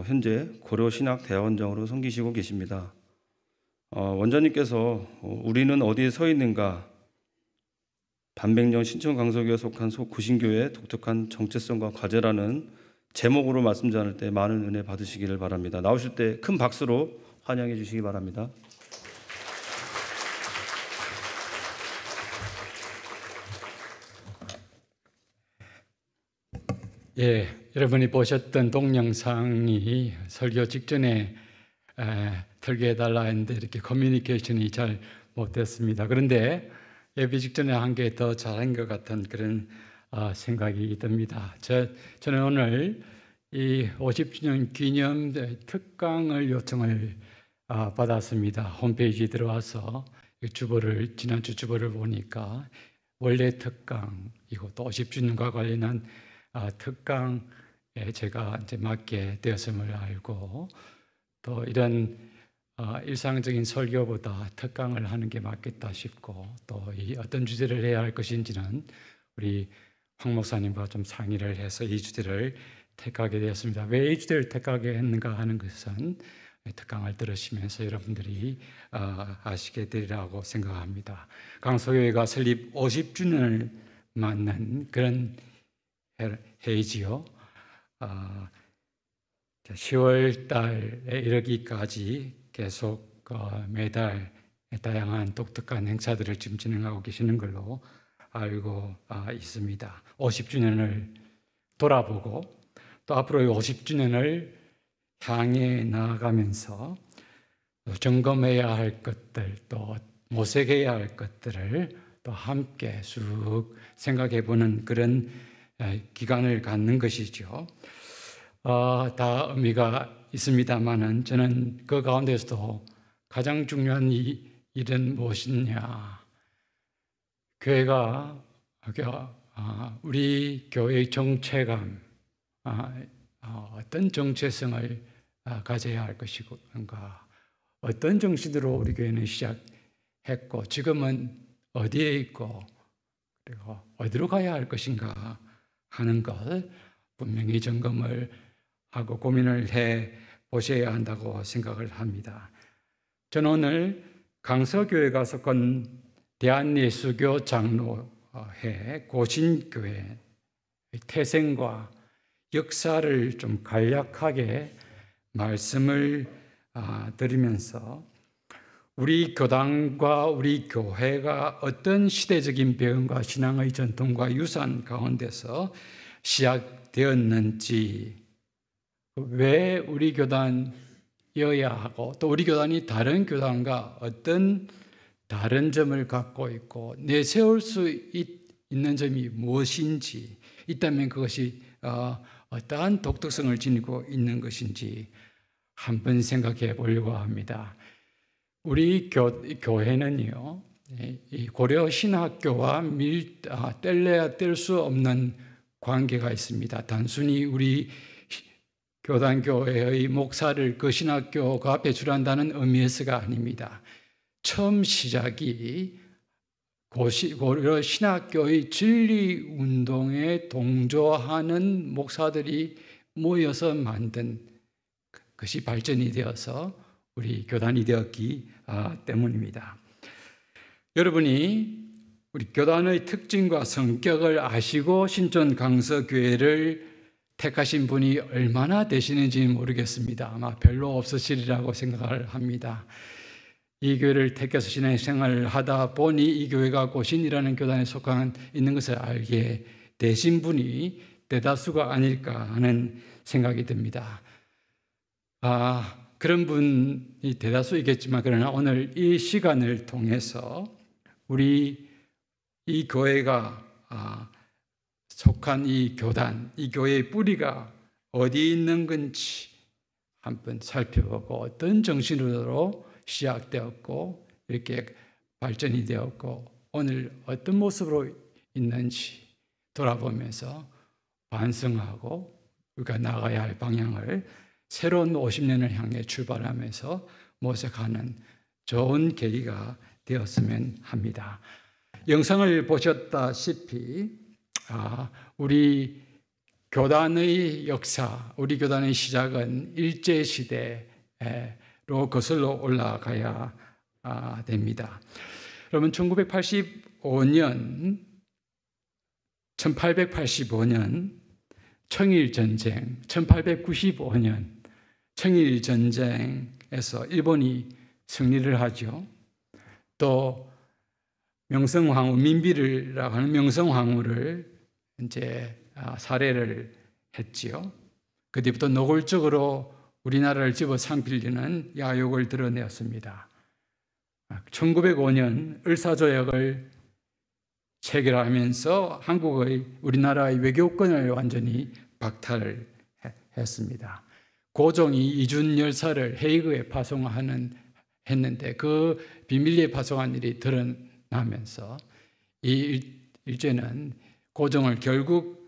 현재 고려신학대학원장으로 섬기시고 계십니다. 원장님께서 우리는 어디에 서 있는가? 반백년 신천강서교에 속한 구신교의 독특한 정체성과 과제라는 제목으로 말씀 전할 때 많은 은혜 받으시기를 바랍니다. 나오실 때 큰 박수로 환영해 주시기 바랍니다. 예, 여러분이 보셨던 동영상이 설교 직전에 설교해달라 했는데 이렇게 커뮤니케이션이 잘 못됐습니다. 그런데 예배 직전에 한 게 더 잘한 것 같은 그런 생각이 듭니다. 저는 오늘 이 50주년 기념 특강을 요청을 받았습니다. 홈페이지에 들어와서 지난주 주보를 보니까 원래 특강이고 또 50주년과 관련한 특강에 제가 이제 맡게 되었음을 알고 또 이런 일상적인 설교보다 특강을 하는 게 맞겠다 싶고 또 이 어떤 주제를 해야 할 것인지는 우리 황 목사님과 좀 상의를 해서 이 주제를 택하게 되었습니다. 왜 이 주제를 택하게 했는가 하는 것은 특강을 들으시면서 여러분들이 아시게 되리라고 생각합니다. 강서교회가 설립 50주년을 맞는 그런 해이지요. 10월 달에 이르기까지 계속 매달 다양한 독특한 행사들을 지금 진행하고 계시는 걸로 알고 있습니다. 50주년을 돌아보고 또 앞으로의 50주년을 향해 나아가면서 점검해야 할 것들 또 모색해야 할 것들을 또 함께 쭉 생각해 보는 그런 기간을 갖는 것이죠. 다 의미가 있습니다만은 저는 그 가운데서도 가장 중요한 일은 무엇이냐? 교회가 우리 교회의 정체감, 어떤 정체성을 가져야 할 것인가? 어떤 정신으로 우리 교회는 시작했고 지금은 어디에 있고 그리고 어디로 가야 할 것인가 하는 것 분명히 점검을 하고 고민을 해 보셔야 한다고 생각을 합니다. 저는 오늘 강서교회가 속한 대한예수교 장로회 고신교회의 태생과 역사를 좀 간략하게 말씀을 드리면서 우리 교당과 우리 교회가 어떤 시대적인 배움과 신앙의 전통과 유산 가운데서 시작되었는지 왜 우리 교단이어야 하고 또 우리 교단이 다른 교단과 어떤 다른 점을 갖고 있고 내세울 수 있는 점이 무엇인지, 있다면 그것이 어떠한 독특성을 지니고 있는 것인지 한번 생각해 보려고 합니다. 우리 교회는요, 이 고려 신학교와 뗄래야 뗄 수 없는 관계가 있습니다. 단순히 우리 교단교회의 목사를 그 신학교가 배출한다는 의미에서가 아닙니다. 처음 시작이 고려 신학교의 진리 운동에 동조하는 목사들이 모여서 만든 것이 발전이 되어서 우리 교단이 되었기 때문입니다. 여러분이 우리 교단의 특징과 성격을 아시고 신촌 강서교회를 택하신 분이 얼마나 되시는지는 모르겠습니다. 아마 별로 없으시리라고 생각을 합니다. 이 교회를 택해서 신앙생활을 하다 보니 이 교회가 고신이라는 교단에 속한 있는 것을 알게 되신 분이 대다수가 아닐까 하는 생각이 듭니다. 그런 분이 대다수이겠지만 그러나 오늘 이 시간을 통해서 우리 이 교회가 속한 이 교단, 이 교회의 뿌리가 어디 있는 건지 한번 살펴보고 어떤 정신으로 시작되었고 이렇게 발전이 되었고 오늘 어떤 모습으로 있는지 돌아보면서 반성하고 우리가 나가야 할 방향을 새로운 50년을 향해 출발하면서 모색하는 좋은 계기가 되었으면 합니다. 영상을 보셨다시피 우리 교단의 역사, 우리 교단의 시작은 일제시대로 거슬러 올라가야 됩니다. 여러분 1885년 청일전쟁, 1895년 청일전쟁에서 일본이 승리를 하죠. 또 명성황후, 민비르라고 하는 명성황후를 이제 살해를 했지요. 그 뒤부터 노골적으로 우리나라를 집어삼키려는 야욕을 드러내었습니다. 1905년 을사조약을 체결하면서 우리나라의 외교권을 완전히 박탈을 했습니다. 고종이 이준 열사를 헤이그에 파송했는데 그 비밀리에 파송한 일이 드러나면서 이 일제는 고종을 결국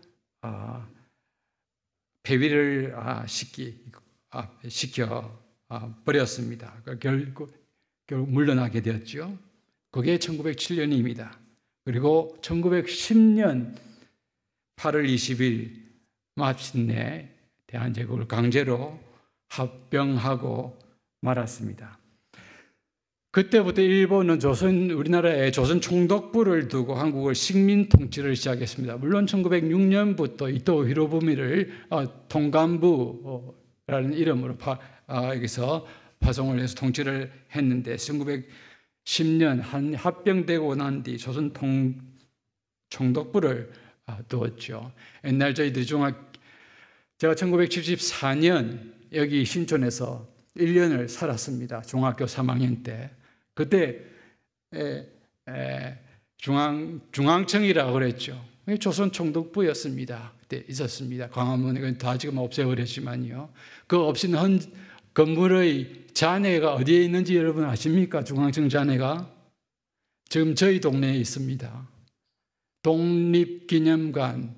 폐위를 시켜 버렸습니다. 결국 물러나게 되었죠. 그게 1907년입니다. 그리고 1910년 8월 20일 마침내 대한제국을 강제로 합병하고 말았습니다. 그때부터 일본은 우리나라에 조선 총독부를 두고 한국을 식민 통치를 시작했습니다. 물론 1906년부터 이토 히로부미를 통감부라는 이름으로 여기서 파송을 해서 통치를 했는데 1910년 합병되고 난 뒤 조선 총독부를 두었죠. 옛날 저희들이 제가 1974년 여기 신촌에서 1년을 살았습니다. 중학교 3학년 때. 그때 중앙청이라고 그랬죠. 조선 총독부였습니다. 그때 있었습니다. 광화문에 다 지금 없애버렸지만요. 그 없인 건물의 잔해가 어디에 있는지 여러분 아십니까? 중앙청 잔해가 지금 저희 동네에 있습니다. 독립기념관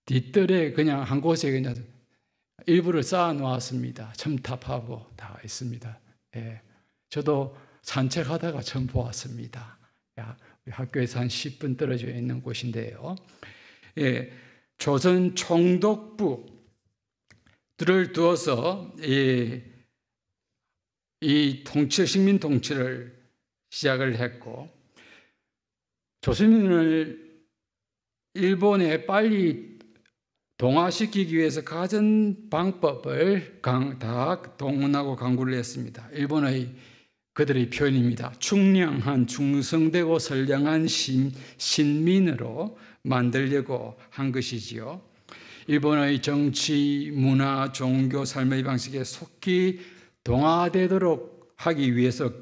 뒷뜰에 그냥 한 곳에 그냥 일부를 쌓아 놓았습니다. 첨탑하고 다 있습니다. 저도 산책하다가 처음 보았습니다. 우리 학교에서 한 10분 떨어져 있는 곳인데요. 조선 총독부를 두어서 이 식민 통치를 시작을 했고 조선인을 일본에 빨리 동화시키기 위해서 가진 방법을 다 동원하고 강구를 했습니다. 일본의 그들의 표현입니다. 충량한 충성되고 선량한 신민으로 만들려고 한 것이지요. 일본의 정치, 문화, 종교, 삶의 방식에 속히 동화되도록 하기 위해서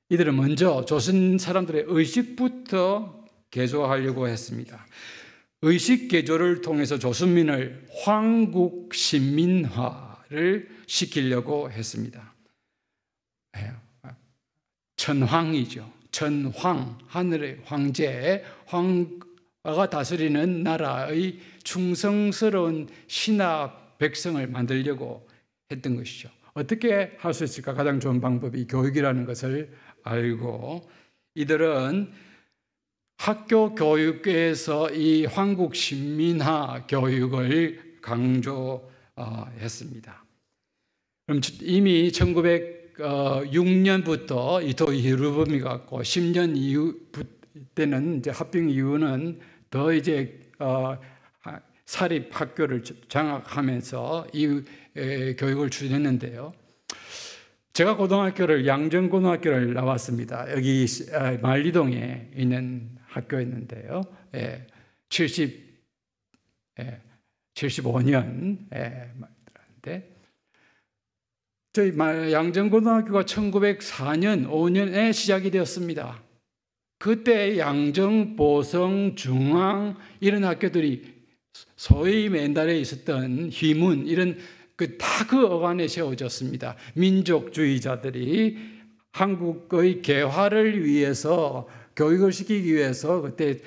이들은 먼저 조선 사람들의 의식부터 개조하려고 했습니다. 의식 개조를 통해서 조선민을 황국 신민화를 시키려고 했습니다. 천황이죠. 천황, 하늘의 황제, 황가 다스리는 나라의 충성스러운 신하 백성을 만들려고 했던 것이죠. 어떻게 할 수 있을까? 가장 좋은 방법이 교육이라는 것을 알고 이들은 학교 교육에서 이 황국 신민화 교육을 강조했습니다. 그럼 이미 1906년부터 이토 히로부미가 갖고 10년 이후 때는 이제 합병 이후는 더 이제 사립 학교를 장악하면서 이 교육을 추진했는데요. 제가 고등학교를 양정고등학교를 나왔습니다. 여기 만리동에 있는 학교였는데요. 75년 저희 양정고등학교가 1904년 5년에 시작이 되었습니다. 그때 양정, 보성, 중앙 이런 학교들이 소위 맨날에 있었던 희문 이런 다 그 어간에 세워졌습니다. 민족주의자들이 한국의 개화를 위해서 교육을 시키기 위해서 그때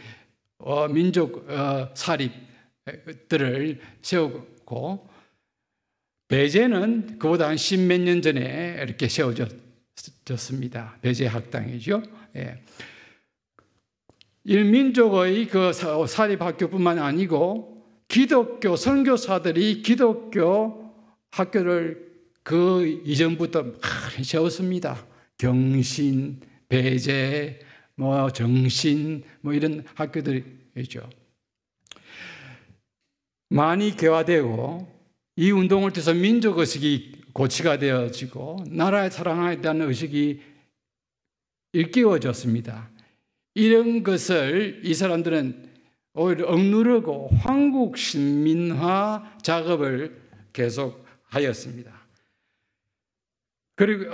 민족 사립들을 세우고 배제는 그보다 한 10몇 년 전에 이렇게 세워졌습니다. 배제 학당이죠. 일민족의 그 사립학교뿐만 아니고 기독교 선교사들이 기독교 학교를 그 이전부터 많이 세웠습니다. 경신, 배제, 정신 이런 학교들이죠. 많이 개화되고 이 운동을 통해서 민족의식이 고취가 되어지고 나라의 사랑에 대한 의식이 일깨워졌습니다. 이런 것을 이 사람들은 오히려 억누르고 황국 신민화 작업을 계속하였습니다. 그리고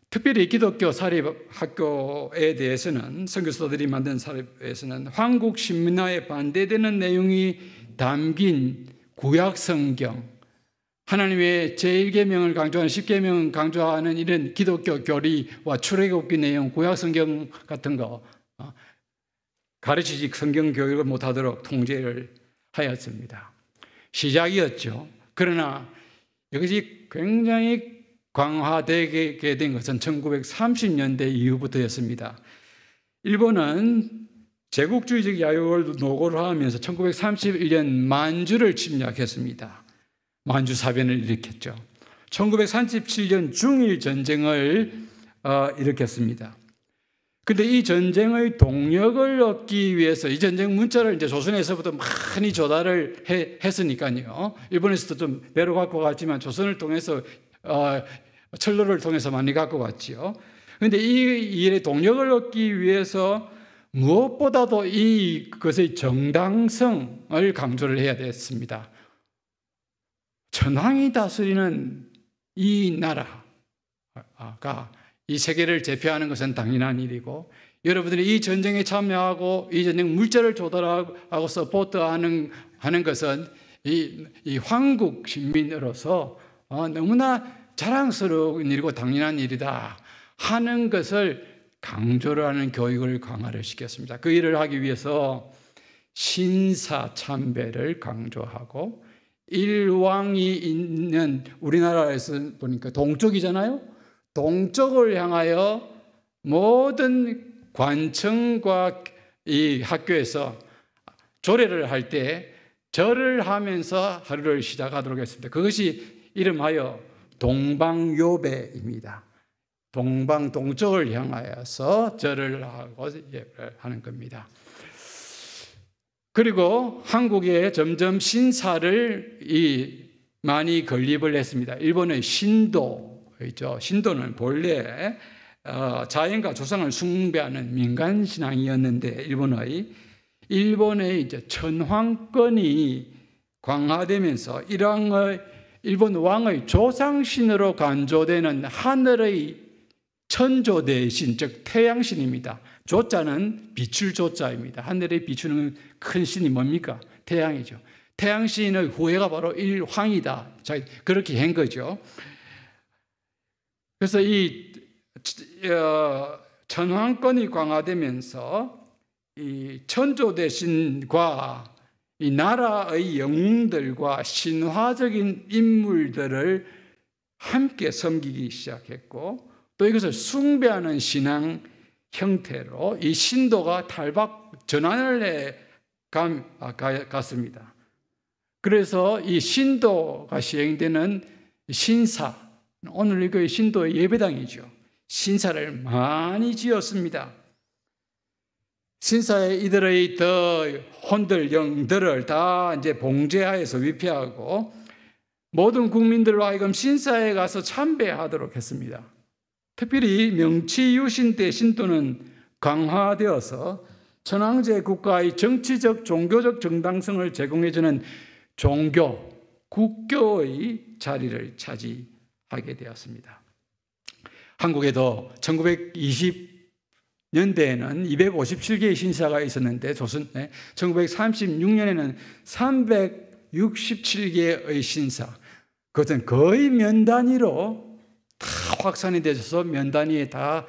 특별히 기독교 사립학교에 대해서는 선교사들이 만든 사립에서는 황국 신민화에 반대되는 내용이 담긴 구약성경, 하나님의 제1계명을 강조하는 10계명을 강조하는 이런 기독교 교리와 출애굽기 내용, 구약성경 같은 거 가르치지 성경 교육을 못하도록 통제를 하였습니다. 시작이었죠. 그러나 이것이 굉장히 강화되게 된 것은 1930년대 이후부터였습니다. 일본은 제국주의적 야욕을 노고를 하면서 1931년 만주를 침략했습니다. 만주 사변을 일으켰죠. 1937년 중일 전쟁을 일으켰습니다. 근데 이 전쟁의 동력을 얻기 위해서 이 전쟁 문자를 이제 조선에서부터 많이 조달을 했으니까요. 일본에서도 좀 배로 갖고 갔지만 조선을 통해서 철로를 통해서 많이 갖고 갔지요. 그런데 이 일의 동력을 얻기 위해서 무엇보다도 이것의 정당성을 강조를 해야 됐습니다. 천황이 다스리는 이 나라가 이 세계를 제패하는 것은 당연한 일이고 여러분들이 이 전쟁에 참여하고 이 전쟁 물자를 조달하고 서포트하는 것은 이 황국 시민으로서 너무나 자랑스러운 일이고 당연한 일이다 하는 것을 강조를 하는 교육을 강화를 시켰습니다. 그 일을 하기 위해서 신사참배를 강조하고 일왕이 있는 우리나라에서 보니까 동쪽이잖아요. 동쪽을 향하여 모든 관청과 이 학교에서 조례를 할 때 절을 하면서 하루를 시작하도록 했습니다. 그것이 이름하여 동방요배입니다. 동쪽을 향하여서 절을 하고 예배를 하는 겁니다. 그리고 한국에 점점 신사를 많이 건립을 했습니다. 일본의 신도죠. 신도는 본래 자연과 조상을 숭배하는 민간 신앙이었는데 일본의 일본의 이제 천황권이 강화되면서 일본 왕의 조상신으로 간주되는 하늘의 천조 대신, 즉 태양신입니다. 조자는 비출 조자입니다. 하늘에 비추는 큰 신이 뭡니까? 태양이죠. 태양신의 후예가 바로 일황이다. 그렇게 한 거죠. 그래서 이 천황권이 강화되면서 이 천조 대신과 이 나라의 영웅들과 신화적인 인물들을 함께 섬기기 시작했고, 또 이것을 숭배하는 신앙 형태로 이 신도가 탈박 전환을 해 갔습니다. 그래서 이 신도가 시행되는 신사, 오늘 이거 신도의 예배당이죠. 신사를 많이 지었습니다. 신사에 이들의 더 혼들, 영들을 다 이제 봉제하여서 위패하고 모든 국민들로 하여금 신사에 가서 참배하도록 했습니다. 특별히 명치유신 때 신도는 강화되어서 천황제 국가의 정치적, 종교적 정당성을 제공해주는 종교, 국교의 자리를 차지하게 되었습니다. 한국에도 1920년대에는 257개의 신사가 있었는데 1936년에는 367개의 신사, 그것은 거의 면 단위로 다 확산이 되어서 면 단위에 다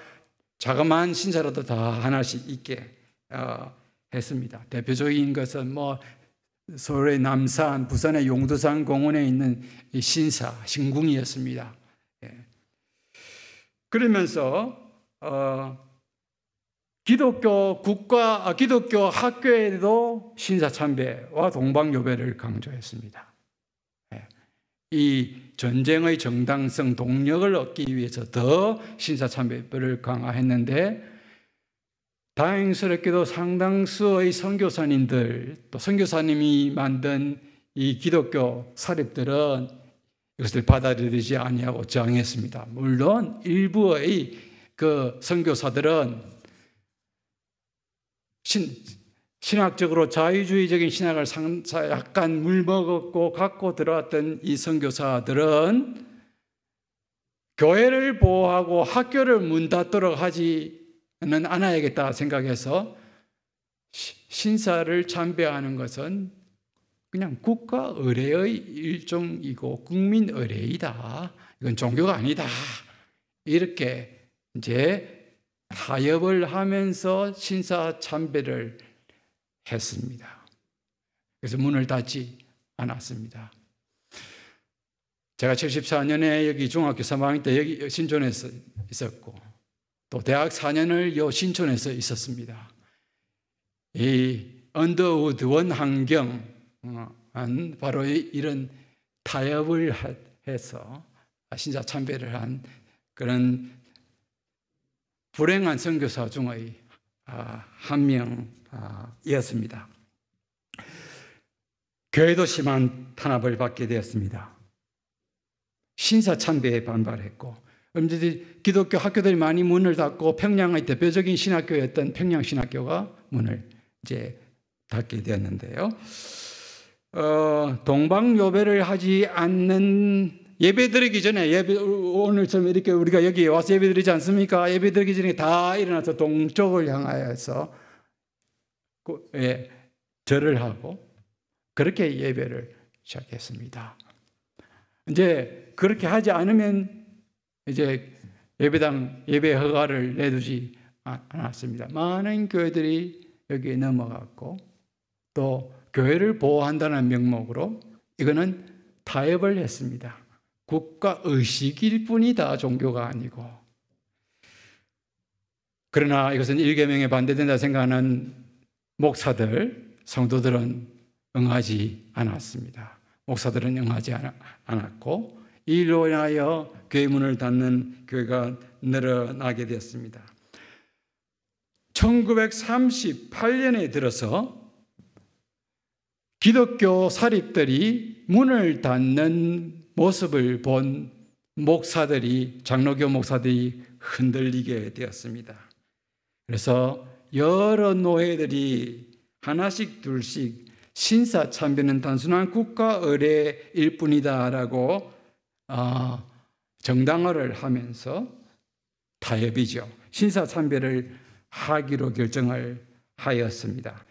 자그마한 신사라도 다 하나씩 있게 했습니다. 대표적인 것은 서울의 남산, 부산의 용두산 공원에 있는 신사, 신궁이었습니다. 그러면서 기독교 학교에도 신사 참배와 동방요배를 강조했습니다. 이 전쟁의 정당성, 동력을 얻기 위해서 더 신사 참배를 강화했는데, 다행스럽게도 상당수의 선교사님들, 또 선교사님이 만든 이 기독교 사립들은 이것을 받아들이지 아니하고 저항했습니다. 물론 일부의 그 선교사들은 신학적으로 자유주의적인 신학을 약간 물먹었고 갖고 들어왔던 이 선교사들은 교회를 보호하고 학교를 문 닫도록 하지는 않아야겠다 생각해서 신사를 참배하는 것은 그냥 국가 의례의 일종이고 국민 의례이다. 이건 종교가 아니다. 이렇게 이제 타협을 하면서 신사 참배를 했습니다. 그래서 문을 닫지 않았습니다. 제가 74년에 여기 중학교 3학년 때 여기 신촌에서 있었고, 또 대학 4년을 요 신촌에서 있었습니다. 이 언더우드 원환경 바로 이런 타협을 해서 신사 참배를 한 그런 불행한 선교사 중의 한 명이었습니다. 교회도 심한 탄압을 받게 되었습니다. 신사 참배에 반발했고, 언제든지 기독교 학교들이 많이 문을 닫고 평양의 대표적인 신학교였던 평양신학교가 문을 이제 닫게 되었는데요. 동방요배를 하지 않는, 예배드리기 전에 오늘처럼 이렇게 우리가 여기 와서 예배드리지 않습니까? 예배드리기 전에 다 일어나서 동쪽을 향하여서 절을 하고 그렇게 예배를 시작했습니다. 이제 그렇게 하지 않으면 이제 예배당 예배 허가를 내두지 않았습니다. 많은 교회들이 여기에 넘어갔고, 또 교회를 보호한다는 명목으로 이거는 타협을 했습니다. 국가 의식일 뿐이다, 종교가 아니고. 그러나 이것은 일계명에 반대된다 생각하는 목사들, 성도들은 응하지 않았습니다. 목사들은 응하지 않았고, 이로 인하여 교회 문을 닫는 교회가 늘어나게 되었습니다. 1938년에 들어서 기독교 사립들이 문을 닫는 모습을 본 목사들이, 장로교 목사들이 흔들리게 되었습니다. 그래서 여러 노회들이 하나씩 둘씩 신사참배는 단순한 국가 의례일 뿐이다라고 정당화를 하면서 타협이죠. 신사참배를 하기로 결정을 하였습니다.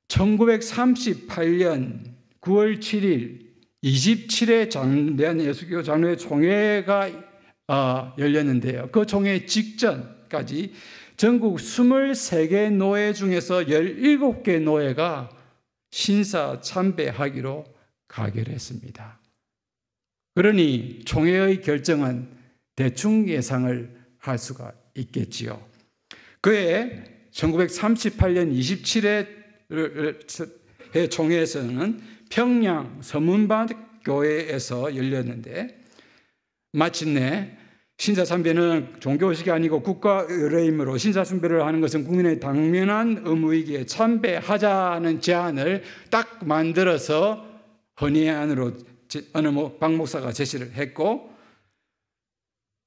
1938년 9월 7일 27회 대한예수교 장로회 총회가 열렸는데요. 그 총회 직전까지 전국 23개 노회 중에서 17개 노회가 신사 참배하기로 가결했습니다. 그러니 총회의 결정은 대충 예상을 할 수가 있겠지요. 그해 1938년 27회 총회에서는 평양 서문밭교회에서 열렸는데 마침내 신사참배는 종교의식이 아니고 국가의례이므로 신사참배를 하는 것은 국민의 당면한 의무이기에 참배하자는 제안을 딱 만들어서 헌의안으로 어느 박 목사가 제시를 했고,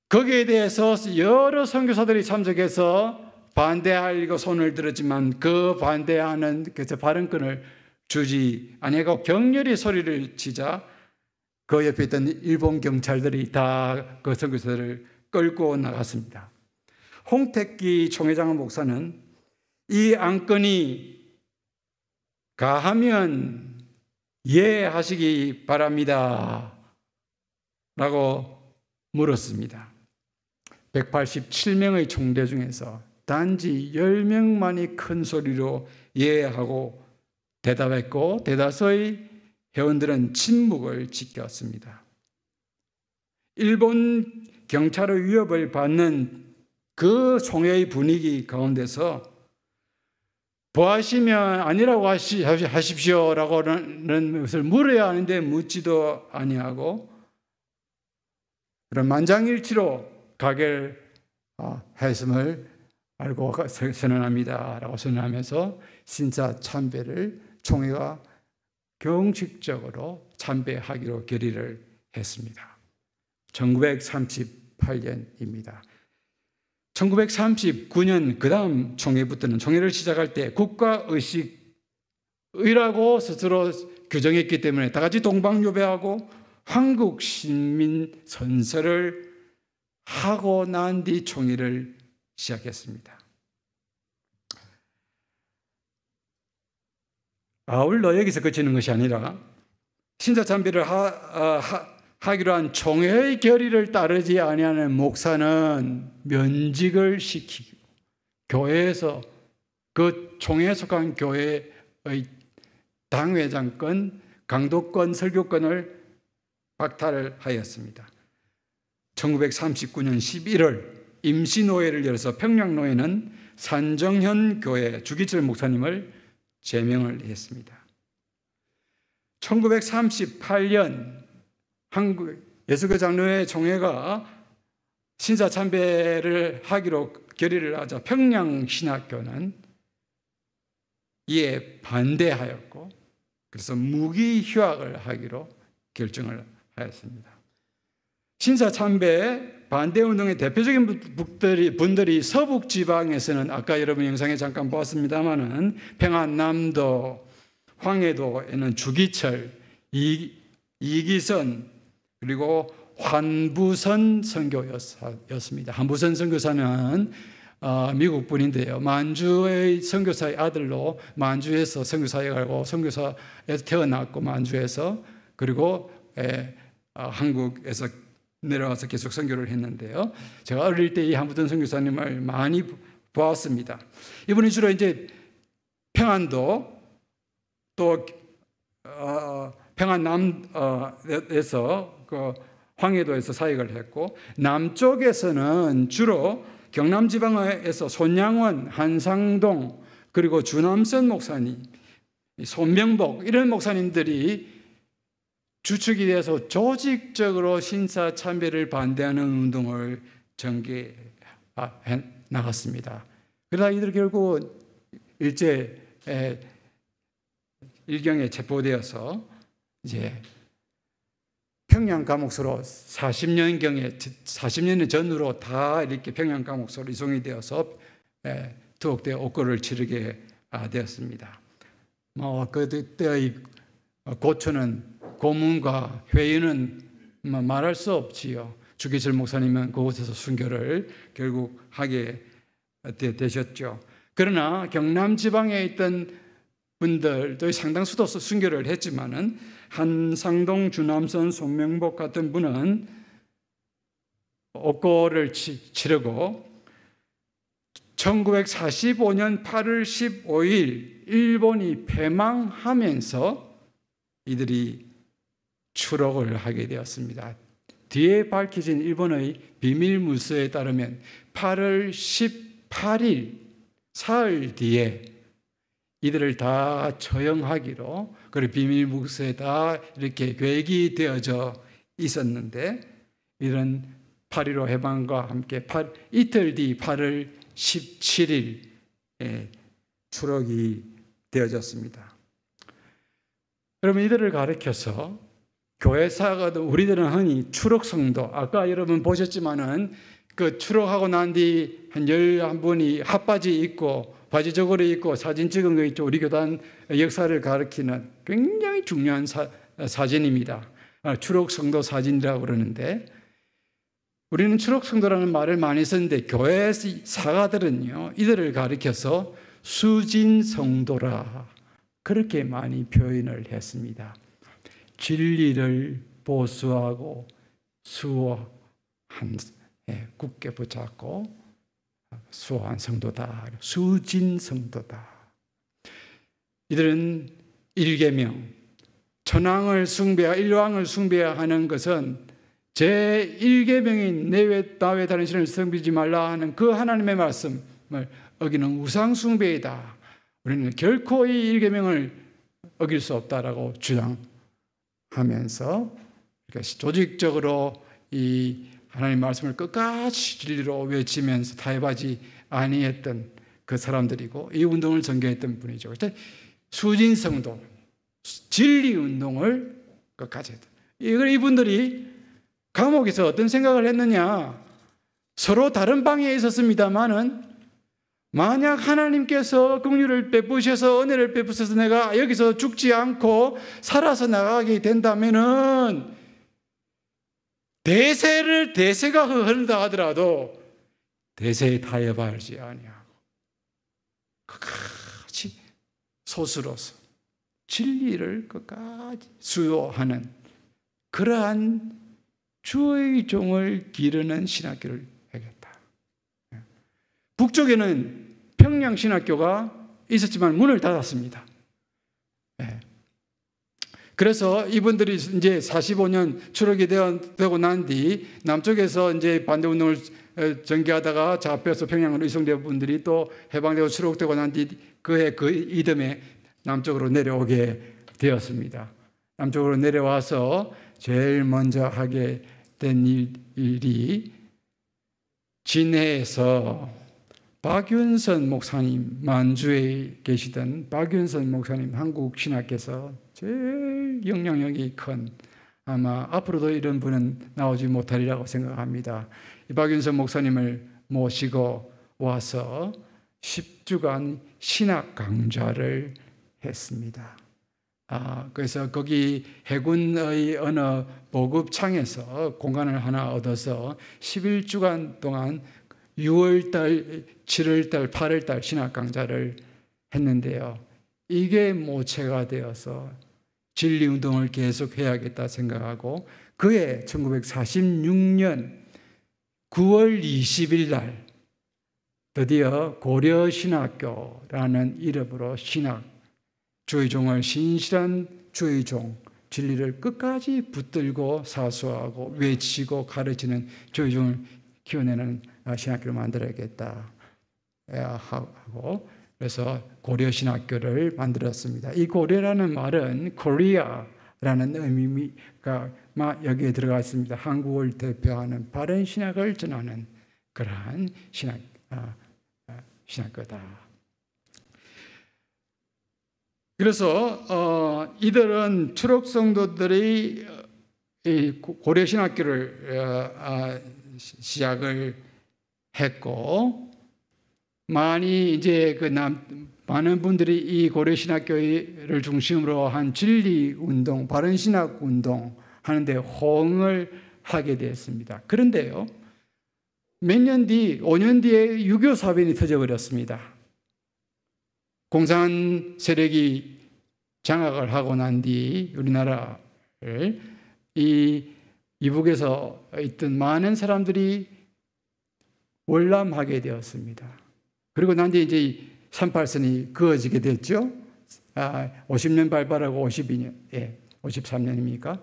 거기에 대해서 여러 선교사들이 참석해서 반대하려고 손을 들었지만 그 반대하는 발언권을 주지 아니하고 격렬히 소리를 치자 그 옆에 있던 일본 경찰들이 다 그 선교사들을 끌고 나갔습니다. 홍택기 총회장 목사는 이 안건이 가하면 이해하시기 바랍니다 라고 물었습니다. 187명의 총대 중에서 단지 10명만이 큰 소리로 이해하고 대답했고 대다수의 회원들은 침묵을 지켰습니다. 일본 경찰의 위협을 받는 그 총회의 분위기 가운데서 보하시면 아니라고 하십시오라고는 것을 물어야 하는데 묻지도 아니하고 그런 만장일치로 가결했음을 알고 선언합니다라고 선언하면서 신사 참배를 총회가 공식적으로 참배하기로 결의를 했습니다. 1938년입니다. 1939년 그 다음 총회부터는 총회를 시작할 때 국가의식이라고 스스로 규정했기 때문에 다 같이 동방요배하고 한국 신민 선서를 하고 난 뒤 총회를 시작했습니다. 아울러 여기서 그치는 것이 아니라 신사참배를 하기로 한 총회의 결의를 따르지 아니하는 목사는 면직을 시키고 교회에서 그 총회에 속한 교회의 당회장권, 강도권, 설교권을 박탈을 하였습니다. 1939년 11월 임시노회를 열어서 평양노회는 산정현 교회 주기철 목사님을 제명을 했습니다. 1938년 한국 예수교 장로회 총회가 신사참배를 하기로 결의를 하자 평양신학교는 이에 반대하였고 그래서 무기휴학을 하기로 결정을 하였습니다. 신사참배 반대운동의 대표적인 분들이 서북지방에서는 아까 여러분 영상에 잠깐 보았습니다마는 평안남도, 황해도에는 주기철, 이기선 그리고 환부선 선교였습니다. 환부선 선교사는 미국 분인데요. 만주의 선교사의 아들로 만주에서 선교사역하고 선교사에서 태어났고 만주에서 그리고 한국에서 내려와서 계속 선교를 했는데요. 제가 어릴 때 이 한부선 선교사님을 많이 보았습니다. 이분이 주로 이제 평안도 또 평안남에서 그 황해도에서 사역을 했고 남쪽에서는 주로 경남 지방에서 손양원, 한상동 그리고 주남선 목사님, 손명복 이런 목사님들이 주축이 돼서 조직적으로 신사참배를 반대하는 운동을 전개해 나갔습니다. 그러다 이들 결국 일경에 체포되어서 이제 평양 감옥소로 40년 전으로 다 이렇게 평양 감옥소로 이송이 되어서 투옥되어 옥고를 치르게 되었습니다. 그때의 고초는, 고문과 회유는 말할 수 없지요. 주기철 목사님은 그곳에서 순교를 결국 하게 되셨죠. 그러나 경남 지방에 있던 분들도 상당수도 순교를 했지만은 한상동, 주남선, 송명복 같은 분은 옥고를 치르고 1945년 8월 15일 일본이 패망하면서 이들이 추록을 하게 되었습니다. 뒤에 밝혀진 일본의 비밀 문서에 따르면 8월 18일 사흘 뒤에 이들을 다 처형하기로, 그리고 비밀 문서에 다 이렇게 계획이 되어져 있었는데, 이런 8.15 해방과 함께 이틀 뒤 8월 17일에 추록이 되어졌습니다. 여러분, 이들을 가리켜서 교회사가, 우리들은 흔히 추록성도, 아까 여러분 보셨지만은 그 추록하고 난 뒤 한 11분이 핫바지 입고 바지 저고리 입고 사진 찍은 거 있죠. 우리 교단 역사를 가리키는 굉장히 중요한 사진입니다. 추록성도 사진이라고 그러는데, 우리는 추록성도라는 말을 많이 쓰는데 교회 사가들은요, 이들을 가리켜서 수진성도라 그렇게 많이 표현을 했습니다. 진리를 보수하고 수호한, 굳게 붙잡고 수호한 성도다. 수진성도다. 이들은 일계명, 천왕을 숭배하고 일왕을 숭배하는 것은 제1계명인 내외 나외 다른 신을 섬기지 말라 하는 그 하나님의 말씀을 어기는 우상 숭배이다. 우리는 결코 이 1계명을 어길 수 없다라고 주장하면서 조직적으로 이 하나님 말씀을 끝까지 진리로 외치면서 타협하지 아니했던 그 사람들이고, 이 운동을 전개했던 분이죠. 수진성도, 진리 운동을 끝까지 했다. 이분들이 감옥에서 어떤 생각을 했느냐? 서로 다른 방에 있었습니다만은, 만약 하나님께서 긍휼을 베푸셔서 은혜를 베푸셔서 내가 여기서 죽지 않고 살아서 나가게 된다면은, 대세가 흐른다 하더라도 대세에 타협하지 아니하고 끝까지 소수로서 진리를 끝까지 수호하는 그러한 주의 종을 기르는 신학교를 해야겠다. 북쪽에는 평양신학교가 있었지만 문을 닫았습니다. 그래서 이분들이 이제 45년 추록이 되고 난 뒤 남쪽에서 이제 반대운동을 전개하다가 잡혀서 평양으로 이송된 분들이 또 해방되고 추록되고 난 뒤 그 이듬해 남쪽으로 내려오게 되었습니다. 남쪽으로 내려와서 제일 먼저 하게 된 일이 진해에서 박윤선 목사님, 만주에 계시던 박윤선 목사님, 한국 신학께서 제일 영향력이 큰, 아마 앞으로도 이런 분은 나오지 못하리라고 생각합니다. 이 박윤선 목사님을 모시고 와서 10주간 신학 강좌를 했습니다. 그래서 거기 해군의 어느 보급창에서 공간을 하나 얻어서 11주간 동안 6월달, 7월달, 8월달 신학 강좌를 했는데요. 이게 모체가 되어서 진리운동을 계속 해야겠다 생각하고, 그해 1946년 9월 20일 날 드디어 고려신학교라는 이름으로 주의 종을, 신실한 주의 종, 진리를 끝까지 붙들고 사수하고 외치고 가르치는 주의 종을 키워내는 신학교를 만들어야겠다 하고, 그래서 고려신학교를 만들었습니다. 이 고려라는 말은 코리아라는 의미가 여기에 들어가 있습니다. 한국을 대표하는 바른 신학을 전하는 그러한 신학교다. 그래서 이들은 추록성도들이 고려신학교를 시작을 했고, 많이 이제 많은 분들이 이 고려신학교를 중심으로 한 진리 운동, 바른 신학 운동 하는데 호응을 하게 되었습니다. 그런데요, 몇 년 뒤, 5년 뒤에 유교 사변이 터져버렸습니다. 공산 세력이 장악을 하고 난 뒤 우리나라를 이북에서 있던 많은 사람들이 월남하게 되었습니다. 그리고 난 뒤에 이제 38선이 그어지게 됐죠. 50년 발발하고 52년, 53년입니까?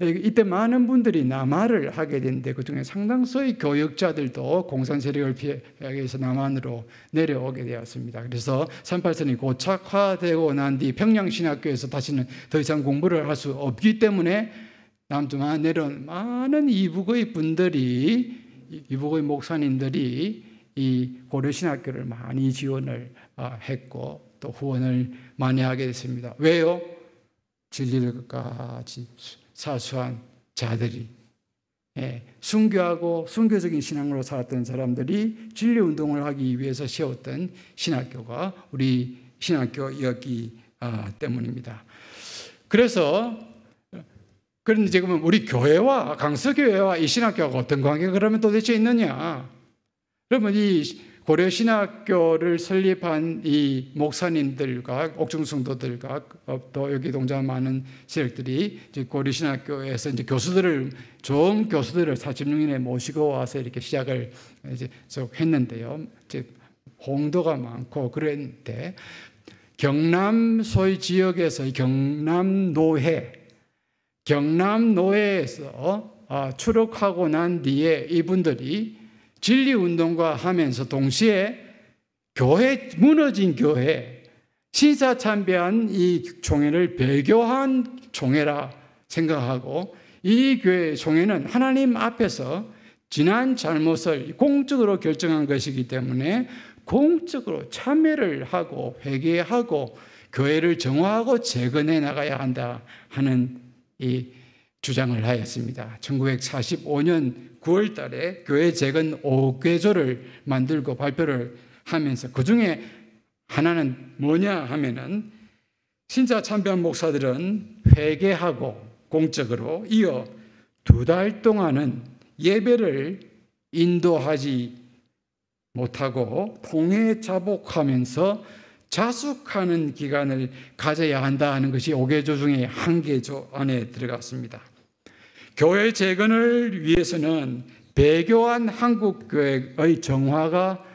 이때 많은 분들이 남하를 하게 됐는데 그중에 상당수의 교역자들도 공산 세력을 피하기 위해서 남한으로 내려오게 되었습니다. 그래서 38선이 고착화되고 난 뒤 평양신학교에서 다시는 더 이상 공부를 할 수 없기 때문에 남쪽만 내려온 많은 이북의 분들이, 이북의 목사님들이 이 고려신학교를 많이 지원을 했고 또 후원을 많이 하게 됐습니다. 왜요? 진리를까지 사수한 자들이, 순교하고 순교적인 신앙으로 살았던 사람들이 진리운동을 하기 위해서 세웠던 신학교가 우리 신학교였기 때문입니다. 그래서 그런데 지금은 우리 교회와 강서교회와 이 신학교가 어떤 관계가 그러면 도대체 있느냐? 그러면 이 고려신학교를 설립한 이 목사님들과 옥중성도들과 또 여기 동작 많은 세력들이 이제 고려신학교에서 이제 교수들을, 좋은 교수들을 46년에 모시고 와서 이렇게 시작을 이제 했는데요. 이제 홍도가 많고 그랬는데 경남 소위 지역에서 경남노회에서 출옥하고 난 뒤에 이분들이 진리운동과 하면서 동시에 교회, 무너진 교회, 신사참배한 이 총회를 배교한 총회라 생각하고 이 교회 총회는 하나님 앞에서 지난 잘못을 공적으로 결정한 것이기 때문에 공적으로 참회를 하고 회개하고 교회를 정화하고 재건해 나가야 한다 하는 이 주장을 하였습니다. 1945년 9월 달에 교회 재건 5개조를 만들고 발표를 하면서 그 중에 하나는 뭐냐 하면은 신자 참배한 목사들은 회개하고 공적으로 이어 2달 동안은 예배를 인도하지 못하고 통해 자복하면서 자숙하는 기간을 가져야 한다 하는 것이 5개조 중에 한 개조 안에 들어갔습니다. 교회 재건을 위해서는 배교한 한국교회의 정화가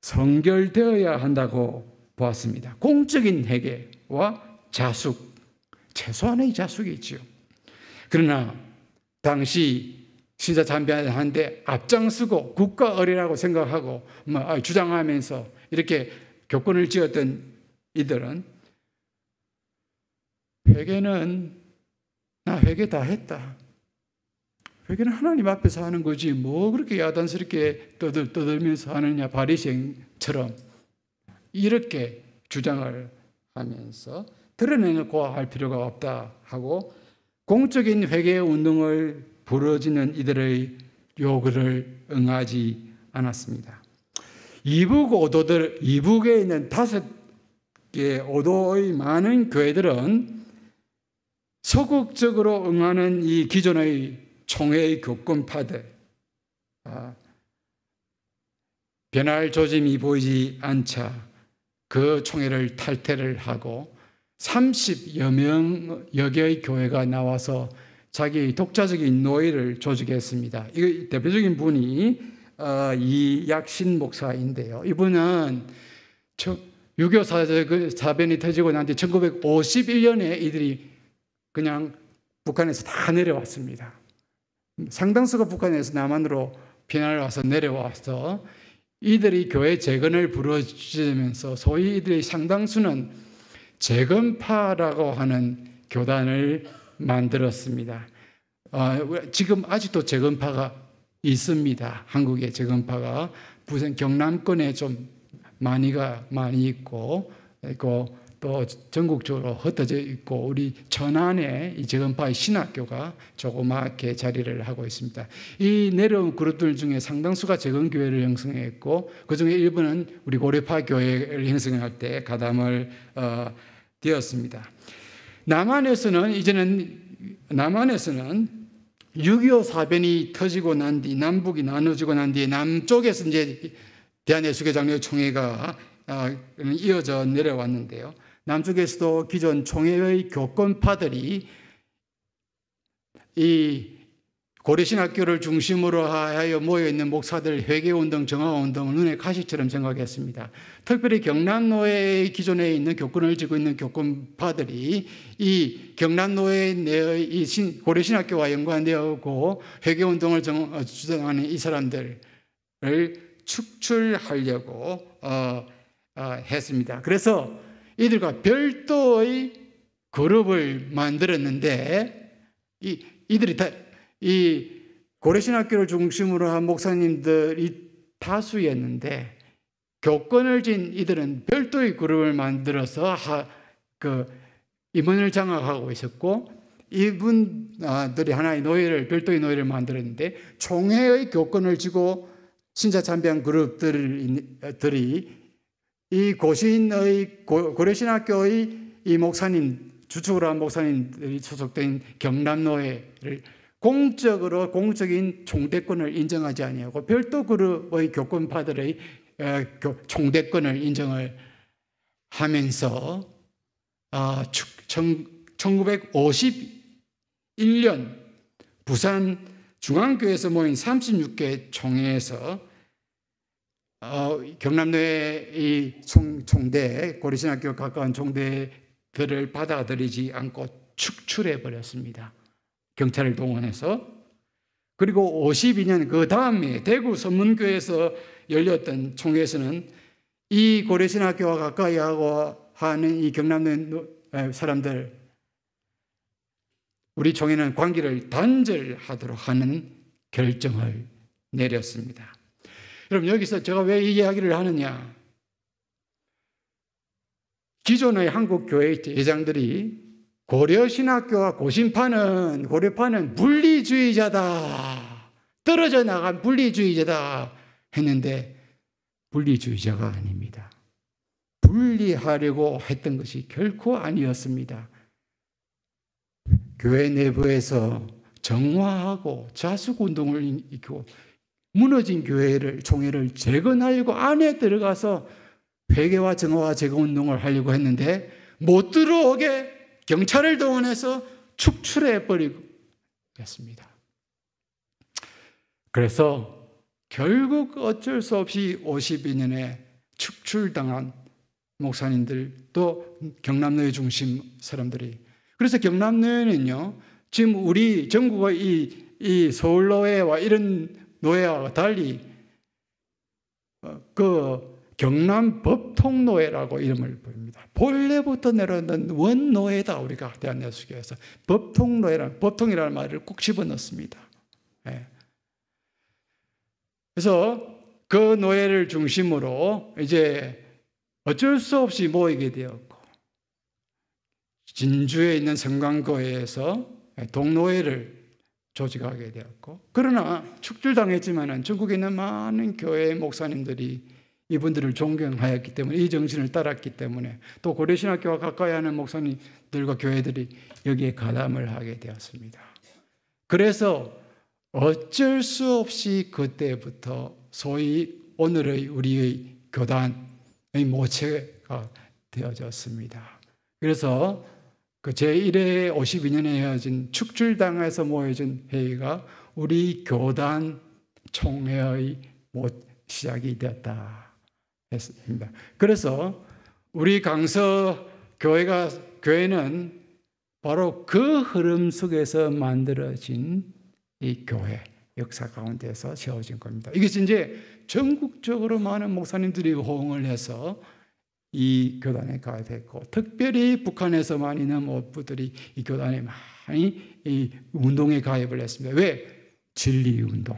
성결되어야 한다고 보았습니다. 공적인 회개와 자숙, 최소한의 자숙이 있죠. 그러나 당시 신자 참배하는데 앞장서고 국가 의례라고 생각하고 주장하면서 이렇게 교권을 지었던 이들은 나 회개 다 했다. 회개는 하나님 앞에서 하는 거지 뭐 그렇게 야단스럽게 떠들면서 하느냐, 바리새인처럼 이렇게 주장을 하면서 드러내놓고 할 필요가 없다 하고 공적인 회개 운동을 부르짖는 이들의 요구를 응하지 않았습니다. 이북에 있는 5개 오도의 많은 교회들은 소극적으로 응하는 이 기존의 총회의 교권파들, 변할 조짐이 보이지 않자 그 총회를 탈퇴를 하고 30여 개의 교회가 나와서 자기의 독자적인 노예를 조직했습니다. 이 대표적인 분이 이약신 목사인데요. 이분은 유교 사변이 터지고 난 뒤 1951년에 이들이 그냥 북한에서 다 내려왔습니다. 상당수가 북한에서 남한으로 피난을 와서 내려와서 이들이 교회 재건을 부르짖으면서 소위 이들의 상당수는 재건파라고 하는 교단을 만들었습니다. 지금 아직도 재건파가 있습니다. 한국의 재건파가 부산 경남권에 좀 많이 있고 또 전국적으로 흩어져 있고 우리 천안에 이 저건파의 신학교가 조그맣게 자리를 하고 있습니다. 이 내려온 그룹들 중에 상당수가 재건교회를 형성했고 그중에 일부는 우리 고려파 교회를 형성할 때 가담을 되었습니다. 남한에서는 6.25 사변이 터지고 난 뒤 남북이 나눠지고 난 뒤에 남쪽에서 이제 대한예수교장로총회가 이어져 내려왔는데요. 남쪽에서도 기존 총회의 교권파들이 이 고려신학교를 중심으로 하여 모여있는 목사들 회개운동, 정화운동을 눈에 가시처럼 생각했습니다. 특별히 경남노회의 기존에 있는 교권을 쥐고 있는 교권파들이 이 경남노회 내의 고려신학교와 연관되었고 회개운동을 주장하는 이 사람들을 축출하려고 했습니다. 그래서 이들과 별도의 그룹을 만들었는데 이들이 이 고려신학교를 중심으로 한 목사님들이 다수였는데 교권을 진 이들은 별도의 그룹을 만들어서 임원을 장악하고 있었고 이분들이 하나의 별도의 노예를 만들었는데 총회의 교권을 쥐고 신자 참배한 그룹들이 이 고신의 고려신학교의 이 목사님 주축으로 한 목사님들이 소속된 경남노회를 공적인 총대권을 인정하지 아니하고 별도 그룹의 교권파들의 총대권을 인정을 하면서 1951년 부산 중앙교회에서 모인 36개 총회에서 경남도의 총대, 고려신학교 가까운 총대들을 받아들이지 않고 축출해 버렸습니다. 경찰을 동원해서. 그리고 52년 그 다음에 대구 선문교에서 열렸던 총회에서는 이 고려신학교와 가까이 하고 하는 이 경남도 사람들, 우리 총회는 관계를 단절하도록 하는 결정을 내렸습니다. 여러분, 여기서 제가 왜 이 이야기를 하느냐? 기존의 한국 교회 예장들이 고려신학교와 고려파는 분리주의자다, 떨어져 나간 분리주의자다 했는데 분리주의자가 아닙니다. 분리하려고 했던 것이 결코 아니었습니다. 교회 내부에서 정화하고 자숙운동을 일으키고 무너진 총회를 재건하려고 안에 들어가서 회개와 정화와 재건운동을 하려고 했는데 못 들어오게 경찰을 동원해서 축출해버리고 했습니다. 그래서 결국 어쩔 수 없이 52년에 축출당한 목사님들, 또 경남노회 중심 사람들이, 그래서 경남노회는요, 지금 우리 전국의 이 서울노회와 이런 노회와 달리 그 경남법통노회라고 이름을 부릅니다. 본래부터 내려오는 원노회다. 우리가 대한예수교회에서 법통이라는 말을 꼭 집어넣습니다. 네. 그래서 그 노회를 중심으로 이제 어쩔 수 없이 모이게 되었고, 진주에 있는 성광교회에서 동노회를 조직하게 되었고, 그러나 축출당했지만 전국에 있는 많은 교회 목사님들이 이분들을 존경하였기 때문에, 이 정신을 따랐기 때문에, 또 고려신학교와 가까이 하는 목사님들과 교회들이 여기에 가담을 하게 되었습니다. 그래서 어쩔 수 없이 그때부터 소위 오늘의 우리의 교단의 모체가 되어졌습니다. 그래서 그 제1회 52년에 헤어진 축출당해서 모여진 회의가 우리 교단 총회의 시작이 되었다 했습니다. 그래서 우리 강서 교회는 바로 그 흐름 속에서 만들어진 이 교회 역사 가운데서 세워진 겁니다. 이것이 이제 전국적으로 많은 목사님들이 호응을 해서 이 교단에 가입했고, 특별히 북한에서 많이 있는 모부들이 이 교단에 많이 이 운동에 가입을 했습니다. 왜? 진리운동,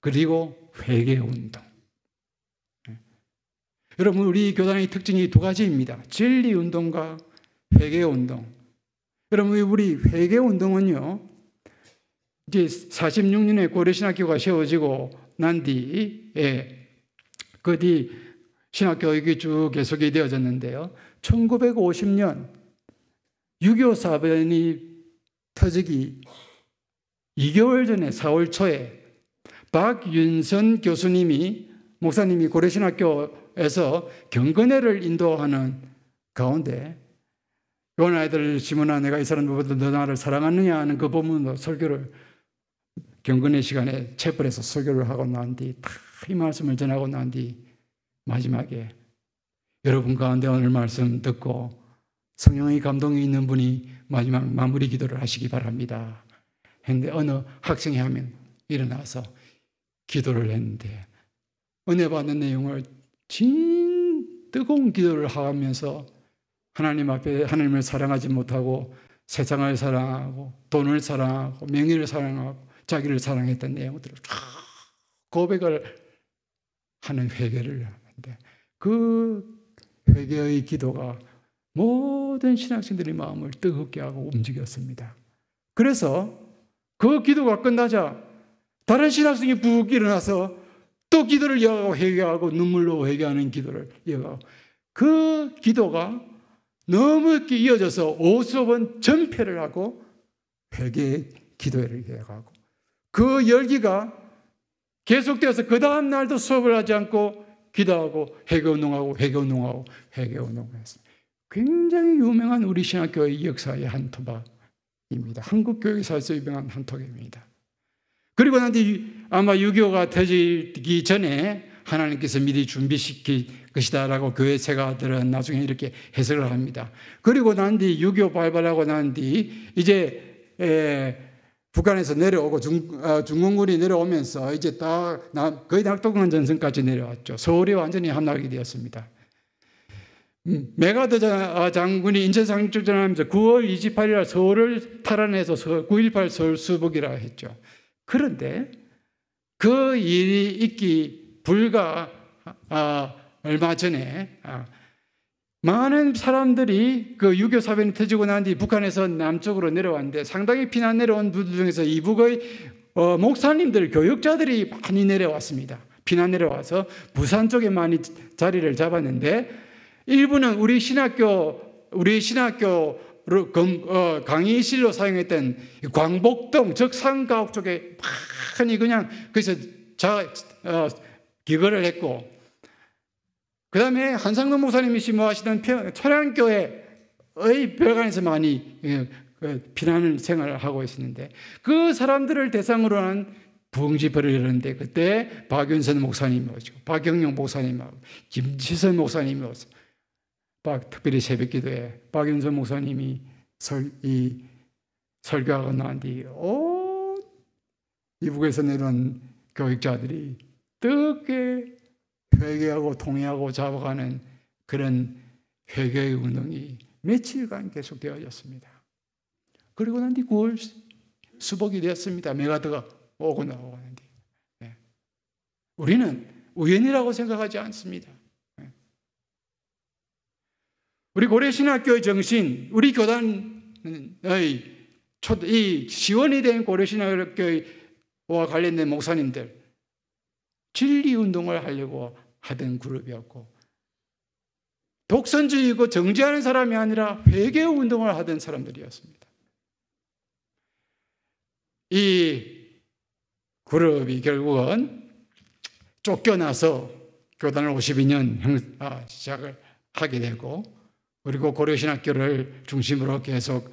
그리고 회개운동. 여러분, 우리 교단의 특징이 두 가지입니다. 진리운동과 회개운동. 여러분, 우리 회개운동은요, 이제 46년에 고려신학교가 세워지고 난 뒤에 그 뒤 신학교육이 쭉 계속이 되어졌는데요. 1950년 6.25 사변이 터지기 2개월 전에 4월 초에 박윤선 교수님이 목사님이 고려신학교에서 경건회를 인도하는 가운데 요한 아이들 시몬아 내가 이 사람들보다 너 나를 사랑하느냐 하는 그 본문으로 설교를 경건회 시간에 채플에서 설교를 하고 난 뒤 이 말씀을 전하고 난 뒤 마지막에 여러분 가운데 오늘 말씀 듣고 성령의 감동이 있는 분이 마지막 마무리 기도를 하시기 바랍니다 했는데 어느 학생이 하면 일어나서 기도를 했는데 은혜 받는 내용을 뜨거운 기도를 하면서 하나님 앞에 하나님을 사랑하지 못하고 세상을 사랑하고 돈을 사랑하고 명예를 사랑하고 자기를 사랑했던 내용들을 고백을 하는 회개를 하는데 그 회개의 기도가 모든 신학생들의 마음을 뜨겁게 하고 움직였습니다. 그래서 그 기도가 끝나자 다른 신학생이 푹 일어나서 또 기도를 이어가고 회개하고 눈물로 회개하는 기도를 이어가고 그 기도가 너무 이어져서 50번 전폐를 하고 회개의 기도를 이어가고 그 열기가 계속되어서 그 다음 날도 수업을 하지 않고 기도하고 회개운동하고 회개운동하고 회개운동을 했습니다. 굉장히 유명한 우리 신학교의 역사의 한 토막입니다. 한국 교육사에서 유명한 한 토막입니다. 그리고 난 뒤 아마 6.25가 터지기 전에 하나님께서 미리 준비시킬 것이다라고 교회 세가들은 나중에 이렇게 해석을 합니다. 그리고 난 뒤 6.25 발발하고 난 뒤 이제 북한에서 내려오고 중공군이 내려오면서 이제 다 거의 낙동강 전선까지 내려왔죠. 서울이 완전히 함락이 되었습니다. 메가더 장군이 인천 상륙작전하면서 9월 28일 날 서울을 탈환해서 9.18 서울 수복이라 했죠. 그런데 그 일이 있기 불과 얼마 전에 많은 사람들이 그 6.25 사변이 터지고 난 뒤 북한에서 남쪽으로 내려왔는데 상당히 피난 내려온 분들 중에서 이북의 목사님들, 교육자들이 많이 내려왔습니다. 피난 내려와서 부산 쪽에 많이 자리를 잡았는데 일부는 우리 신학교 강의실로 사용했던 광복동, 적산가옥 쪽에 많이 그냥 그래서 기거를 했고 그 다음에 한상동 목사님이 심호하시던 철양교회의 별관에서 많이 피난 생활을 하고 있었는데 그 사람들을 대상으로 한 부흥집회를 열었는데 그때 박윤선 목사님이 오시고 박영용 목사님하고 김지선 목사님이 오시고 특별히 새벽기도에 박윤선 목사님이 설교하고 난 뒤 이북에서 내려온 교육자들이 뜨겁게 회개하고 통회하고 잡아가는 그런 회개의 운동이 며칠간 계속되어졌습니다. 그리고 난 뒤 9월 수복이 되었습니다. 메가더가 오고 나오고 난 뒤. 우리는 우연이라고 생각하지 않습니다. 우리 고려신학교의 정신, 우리 교단의 이 시원이 된 고려신학교와 관련된 목사님들 진리운동을 하려고 하던 그룹이었고 독선주의고 정죄하는 사람이 아니라 회개운동을 하던 사람들이었습니다. 이 그룹이 결국은 쫓겨나서 교단을 52년 시작을 하게 되고 그리고 고려신학교를 중심으로 계속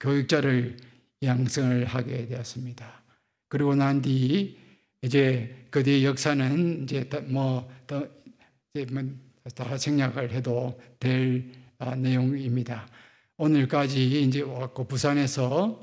교육자를 양성을 하게 되었습니다. 그리고 난 뒤 이제 그 뒤 역사는 이제 다 생략을 해도 될 내용입니다. 오늘까지 이제 왔고 부산에서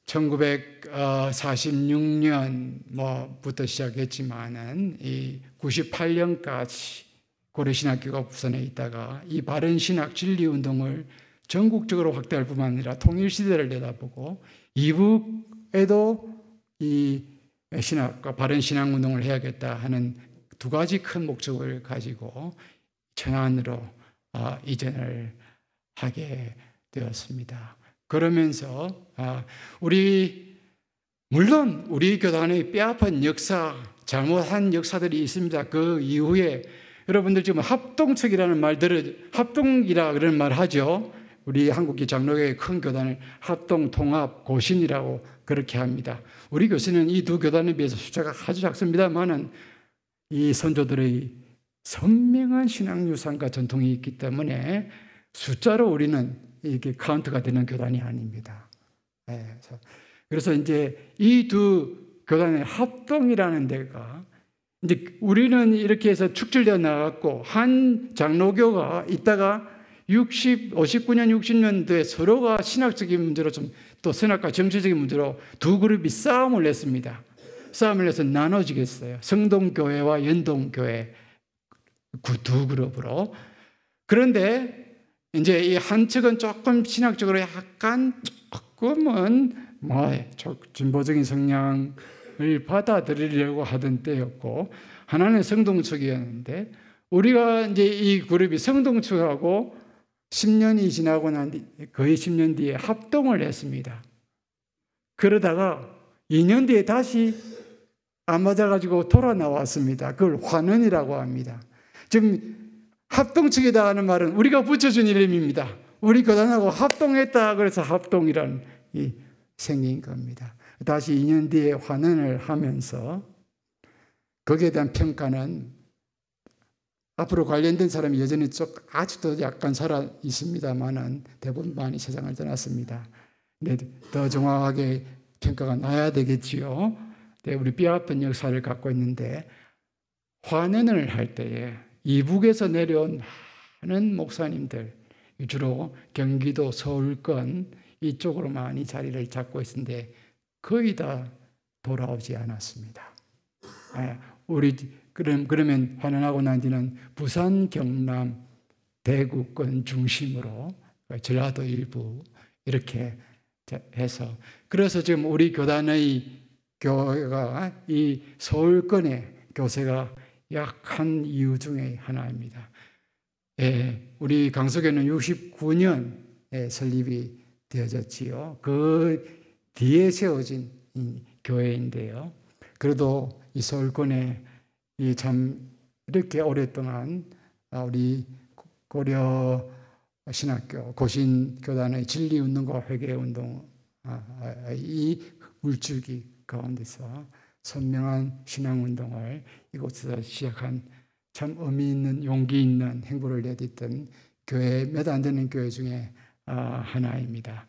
1946년부터 시작했지만은 이 98년까지 고려신학교가 부산에 있다가 이 바른신학 진리운동을 전국적으로 확대할 뿐만 아니라 통일시대를 내다보고 이북에도 이 신학과 바른신학운동을 해야겠다 하는 두 가지 큰 목적을 가지고 천안으로 이전을 하게 되었습니다. 그러면서 물론 우리 교단의 뼈아픈 역사, 잘못한 역사들이 있습니다. 그 이후에 여러분들 지금 합동측이라는 합동이라 그런 말 하죠. 우리 한국교 장로교의 큰 교단을 합동, 통합, 고신이라고 그렇게 합니다. 우리 교신은 이 두 교단에 비해서 숫자가 아주 작습니다만은 이 선조들의 선명한 신앙 유산과 전통이 있기 때문에 숫자로 우리는 이게 카운트가 되는 교단이 아닙니다. 그래서 이제 이 두 교단의 합동이라는 데가 이제 우리는 이렇게 해서 축출되어 나갔고 한 장로교가 있다가 59년, 60년도에 서로가 신학적인 문제로 또 선악과 정치적인 문제로 두 그룹이 싸움을 했습니다. 싸움을 해서 나눠지겠어요. 성동교회와 연동교회 두 그룹으로. 그런데 이제 이 한 측은 조금 신학적으로 조금은 진보적인 성향을 받아들이려고 하던 때였고, 하나는 성동 측이었는데, 우리가 이제 이 그룹이 성동 측하고 10년이 지나고 난 뒤, 거의 10년 뒤에 합동을 했습니다. 그러다가 2년 뒤에 다시 안 맞아가지고 돌아 나왔습니다. 그걸 환원이라고 합니다. 지금 합동 측이다 하는 말은 우리가 붙여준 이름입니다. 우리 교단하고 합동했다 그래서 합동이라는 생긴 겁니다. 다시 2년 뒤에 환원을 하면서 거기에 대한 평가는 앞으로 관련된 사람이 여전히 아직도 약간 살아 있습니다만은 대부분 많이 세상을 떠났습니다. 근데 더 정확하게 평가가 나야 되겠지요. 우리 뼈아픈 역사를 갖고 있는데 환원을 할 때에 이북에서 내려온 많은 목사님들, 주로 경기도 서울권 이쪽으로 많이 자리를 잡고 있는데 거의 다 돌아오지 않았습니다. 그러면 환원하고 난 뒤는 부산, 경남, 대구권 중심으로 전라도 일부 이렇게 해서, 그래서 지금 우리 교단의 교회가 이 서울권의 교세가 약한 이유 중에 하나입니다. 우리 강석교는 69년에 설립이 되어졌지요. 그 뒤에 세워진 교회인데요. 그래도 이 서울권에 참 이렇게 오랫동안 우리 고려 신학교 고신교단의 진리운동과 회개운동 이 물줄기 가운데서 선명한 신앙운동을 이곳에서 시작한 참 의미 있는 용기 있는 행보를 내딛던 교회 몇 안 되는 교회 중에 하나입니다.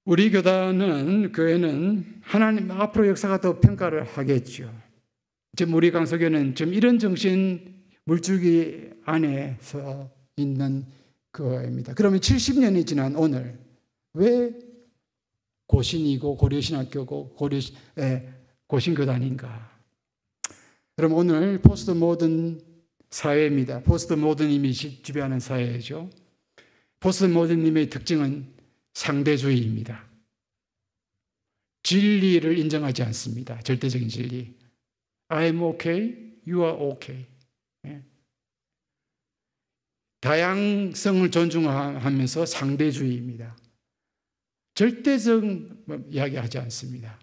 우리 교회는 하나님 앞으로 역사가 더 평가를 하겠죠. 지금 우리 강석교는 지금 이런 정신 물줄기 안에서 있는 교회입니다. 그러면 70년이 지난 오늘 왜 고신이고 고려신학교고 고신교단인가? 그럼 오늘 포스트 모던 사회입니다. 포스트 모더님이 지배하는 사회죠. 포스트 모더님의 특징은 상대주의입니다. 진리를 인정하지 않습니다. 절대적인 진리. I'm okay, you are okay. 다양성을 존중하면서 상대주의입니다. 절대성 이야기하지 않습니다.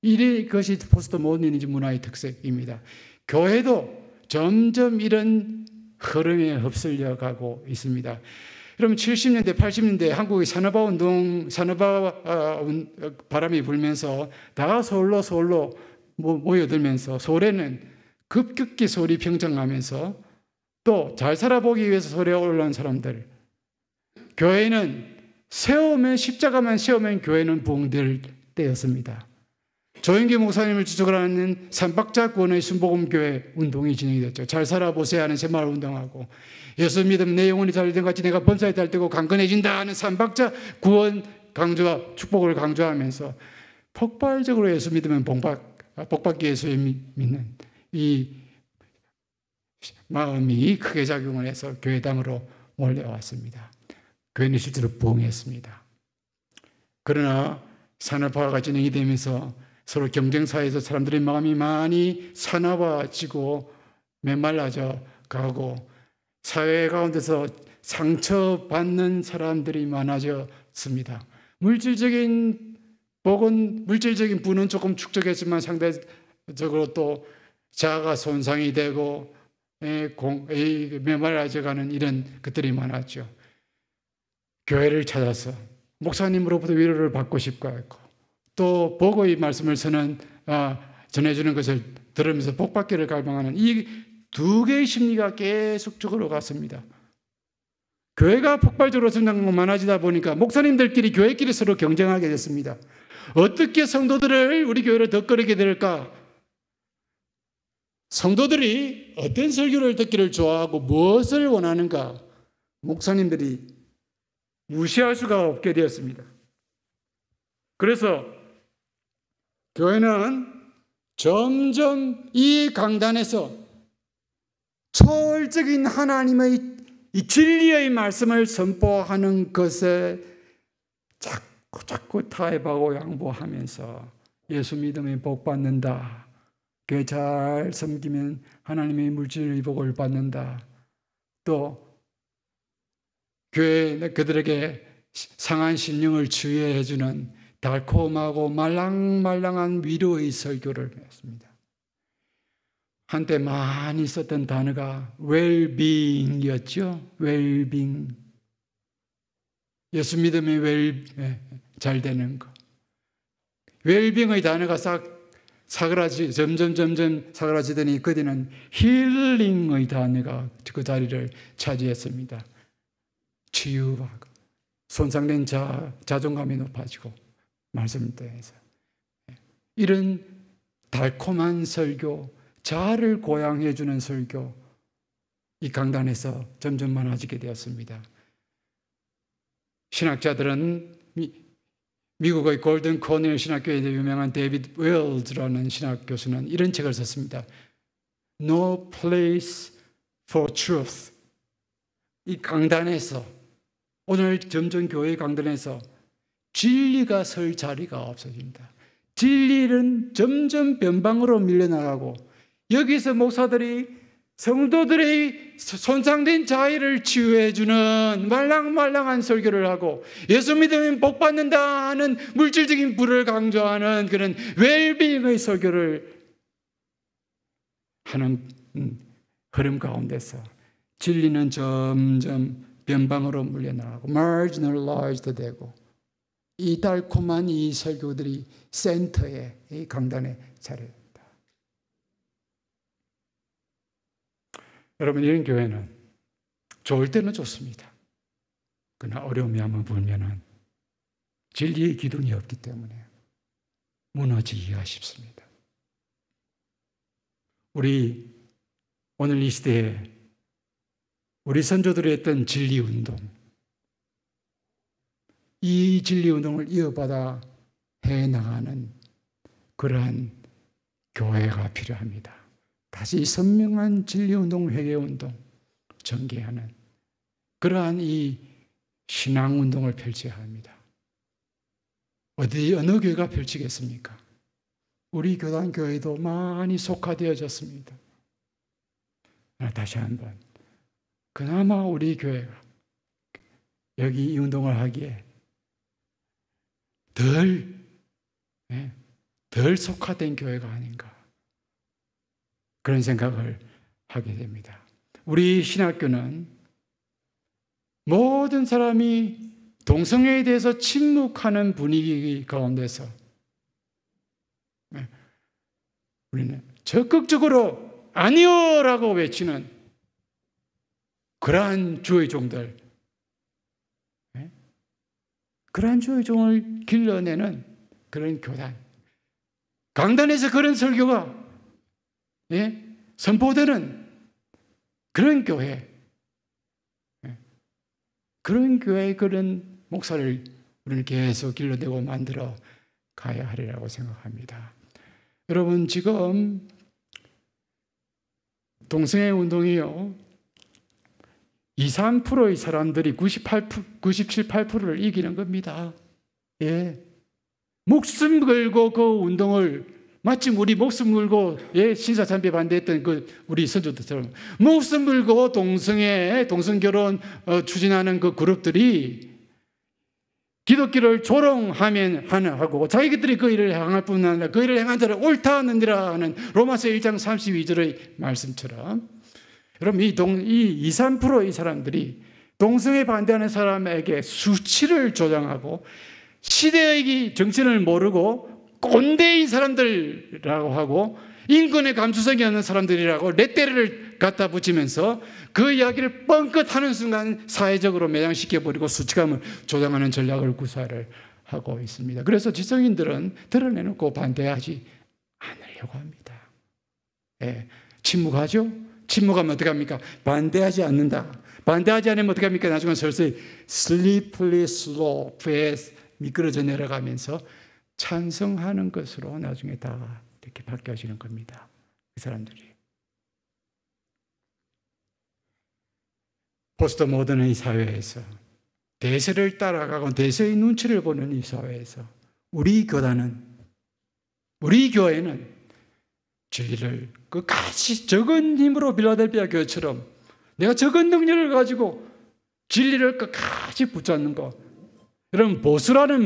이것이 포스트 모더니즘 문화의 특색입니다. 교회도 점점 이런 흐름에 흡슬려 가고 있습니다. 그러면 70년대, 80년대 한국의 산업화 바람이 불면서 다 서울로 모여들면서 서울에는 급격히 서울이 평정하면서 또 잘 살아보기 위해서 서울에 올라온 사람들, 교회는 십자가만 세우면 교회는 부흥될 때였습니다. 조영기 목사님을 주축을 하는 삼박자권의 순복음교회 운동이 진행이 됐죠. 잘 살아보세요 하는 새마을 운동하고, 예수 믿으면 내 영혼이 살된 같이 내가 범사에 달되고 강건해진다 하는 삼박자 구원 강조와 축복을 강조하면서 폭발적으로 예수 믿으면 복받기 예수에 믿는 이 마음이 크게 작용을 해서 교회당으로 몰려왔습니다. 교회는 실제로 부흥했습니다. 그러나 산업화가 진행이 되면서 서로 경쟁사회에서 사람들의 마음이 많이 산업화지고 메말라져 가고 사회 가운데서 상처받는 사람들이 많아졌습니다. 물질적인 부는 조금 축적했지만 상대적으로 또 자아가 손상이 되고 메말라져가는 이런 것들이 많았죠. 교회를 찾아서 목사님으로부터 위로를 받고 싶고 했고, 또 복의 말씀을 전해주는 것을 들으면서 복받기를 갈망하는 이 두 개의 심리가 계속적으로 갔습니다. 교회가 폭발적으로 성장하고 많아지다 보니까 목사님들끼리 교회끼리 서로 경쟁하게 됐습니다. 어떻게 성도들을 우리 교회로 더 끌게 될까? 성도들이 어떤 설교를 듣기를 좋아하고 무엇을 원하는가? 목사님들이 무시할 수가 없게 되었습니다. 그래서 교회는 점점 이 강단에서 초월적인 하나님의 이 진리의 말씀을 선포하는 것에 자꾸 타협하고 양보하면서 예수 믿으면 복 받는다. 교회 잘 섬기면 하나님의 물질의 복을 받는다. 또 교회 그들에게 상한 심령을 치유해주는 달콤하고 말랑말랑한 위로의 설교를 했습니다. 한때 많이 썼던 단어가 well-being이었죠. well-being. 예수 믿으면 잘 되는 거. well-being의 단어가 점점 사그라지더니 그뒤는 힐링의 단어가 그 자리를 차지했습니다. 치유하고 손상된 자존감이 높아지고 말씀을 통해서 이런 달콤한 설교, 자아를 고양해 주는 설교, 이 강단에서 점점 많아지게 되었습니다. 신학자들은 미국의 골든 코넬 신학교에서 유명한 데이비드 웰즈라는 신학 교수는 이런 책을 썼습니다. No place for truth. 이 강단에서, 오늘 점점 교회 강단에서 진리가 설 자리가 없어집니다. 진리는 점점 변방으로 밀려나가고, 여기서 목사들이 성도들의 손상된 자아를 치유해주는 말랑말랑한 설교를 하고, 예수 믿으면 복받는다 하는 물질적인 부를 강조하는 그런 웰빙의 설교를 하는 흐름 가운데서 진리는 점점 변방으로 물려나가고 marginalized 되고, 이 달콤한 이 설교들이 센터에, 이 강단에 차려집니다. 여러분, 이런 교회는 좋을 때는 좋습니다. 그러나 어려움이 한번 불면은 진리의 기둥이 없기 때문에 무너지기가 쉽습니다. 우리 오늘 이 시대에 우리 선조들이 했던 진리 운동, 이 진리 운동을 이어받아 해나가는 그러한 교회가 필요합니다. 다시 선명한 진리운동, 회개운동, 전개하는 그러한 이 신앙운동을 펼쳐야 합니다. 어느 교회가 펼치겠습니까? 우리 교단교회도 많이 속화되어졌습니다. 다시 한번, 그나마 우리 교회가 여기 이 운동을 하기에 덜 속화된 교회가 아닌가, 그런 생각을 하게 됩니다. 우리 신학교는 모든 사람이 동성애에 대해서 침묵하는 분위기 가운데서 우리는 적극적으로 아니요라고 외치는 그러한 주의 종들, 그러한 주의 종을 길러내는 그런 교단, 강단에서 그런 설교가 선포되는 그런 교회, 그런 교회, 그런 목사를 우리는 계속 길러내고 만들어 가야 하리라고 생각합니다. 여러분, 지금 동성애 운동이요, 2~3%의 사람들이 97~8%를 이기는 겁니다. 목숨 걸고 그 운동을 마침 우리 목숨 걸고 신사참배 반대했던 그 우리 선조들처럼 목숨 걸고 동성결혼 추진하는 그 그룹들이 기독교를 조롱하면 하고 자기들이 그 일을 행할 뿐 아니라 그 일을 행한 자를 옳다 하느니라 하는 로마서 1장 32절의 말씀처럼 여러분 이 2~3%의 사람들이 동성애 반대하는 사람에게 수치를 조장하고 시대의 정신을 모르고 꼰대인 사람들이라고 하고 인권의 감수성이 없는 사람들이라고 레떼를 갖다 붙이면서 그 이야기를 뻥끗 하는 순간 사회적으로 매장시켜버리고 수치감을 조장하는 전략을 구사를 하고 있습니다. 그래서 지성인들은 드러내놓고 반대하지 않으려고 합니다. 침묵하죠? 침묵하면 어떻게 합니까? 반대하지 않는다. 반대하지 않으면 어떻게 합니까? 나중에 서서히 slippery slope에 미끄러져 내려가면서 찬성하는 것으로 나중에 다 이렇게 바뀌어지는 겁니다. 그 사람들이. 포스트 모던의 사회에서 대세를 따라가고 대세의 눈치를 보는 이 사회에서 우리 교회는 진리를 끝까지 적은 힘으로 빌라델피아 교회처럼 내가 적은 능력을 가지고 진리를 끝까지 붙잡는 것. 여러분 보수라는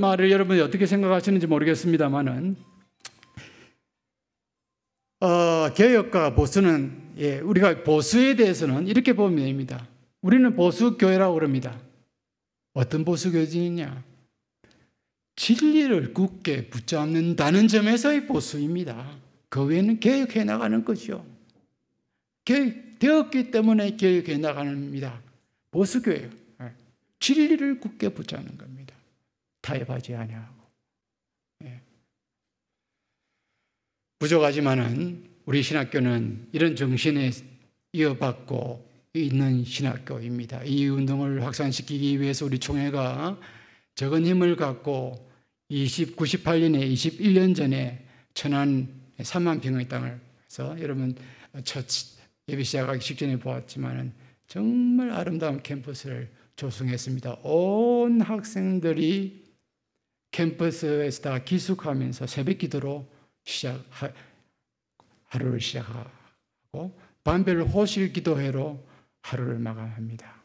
말을 여러분이 어떻게 생각하시는지 모르겠습니다만은 개혁과 보수는 우리가 보수에 대해서는 이렇게 보면 됩니다. 우리는 보수교회라고 그럽니다. 어떤 보수교회이냐? 진리를 굳게 붙잡는다는 점에서의 보수입니다. 그 외에는 개혁해 나가는 것이요. 개혁되었기 때문에 개혁해 나가는 겁니다. 보수교회요. 진리를 굳게 붙잡는 겁니다. 타협하지 아니하고. 부족하지만은 우리 신학교는 이런 정신에 이어받고 있는 신학교입니다. 이 운동을 확산시키기 위해서 우리 총회가 적은 힘을 갖고 98년에 21년 전에 천안 3만 평의 땅을 해서 여러분 첫 예배 시작하기 직전에 보았지만은 정말 아름다운 캠퍼스를 조성했습니다. 온 학생들이 캠퍼스에서 다 기숙하면서 새벽 기도로 하루를 시작하고 밤별 호실 기도회로 하루를 마감합니다.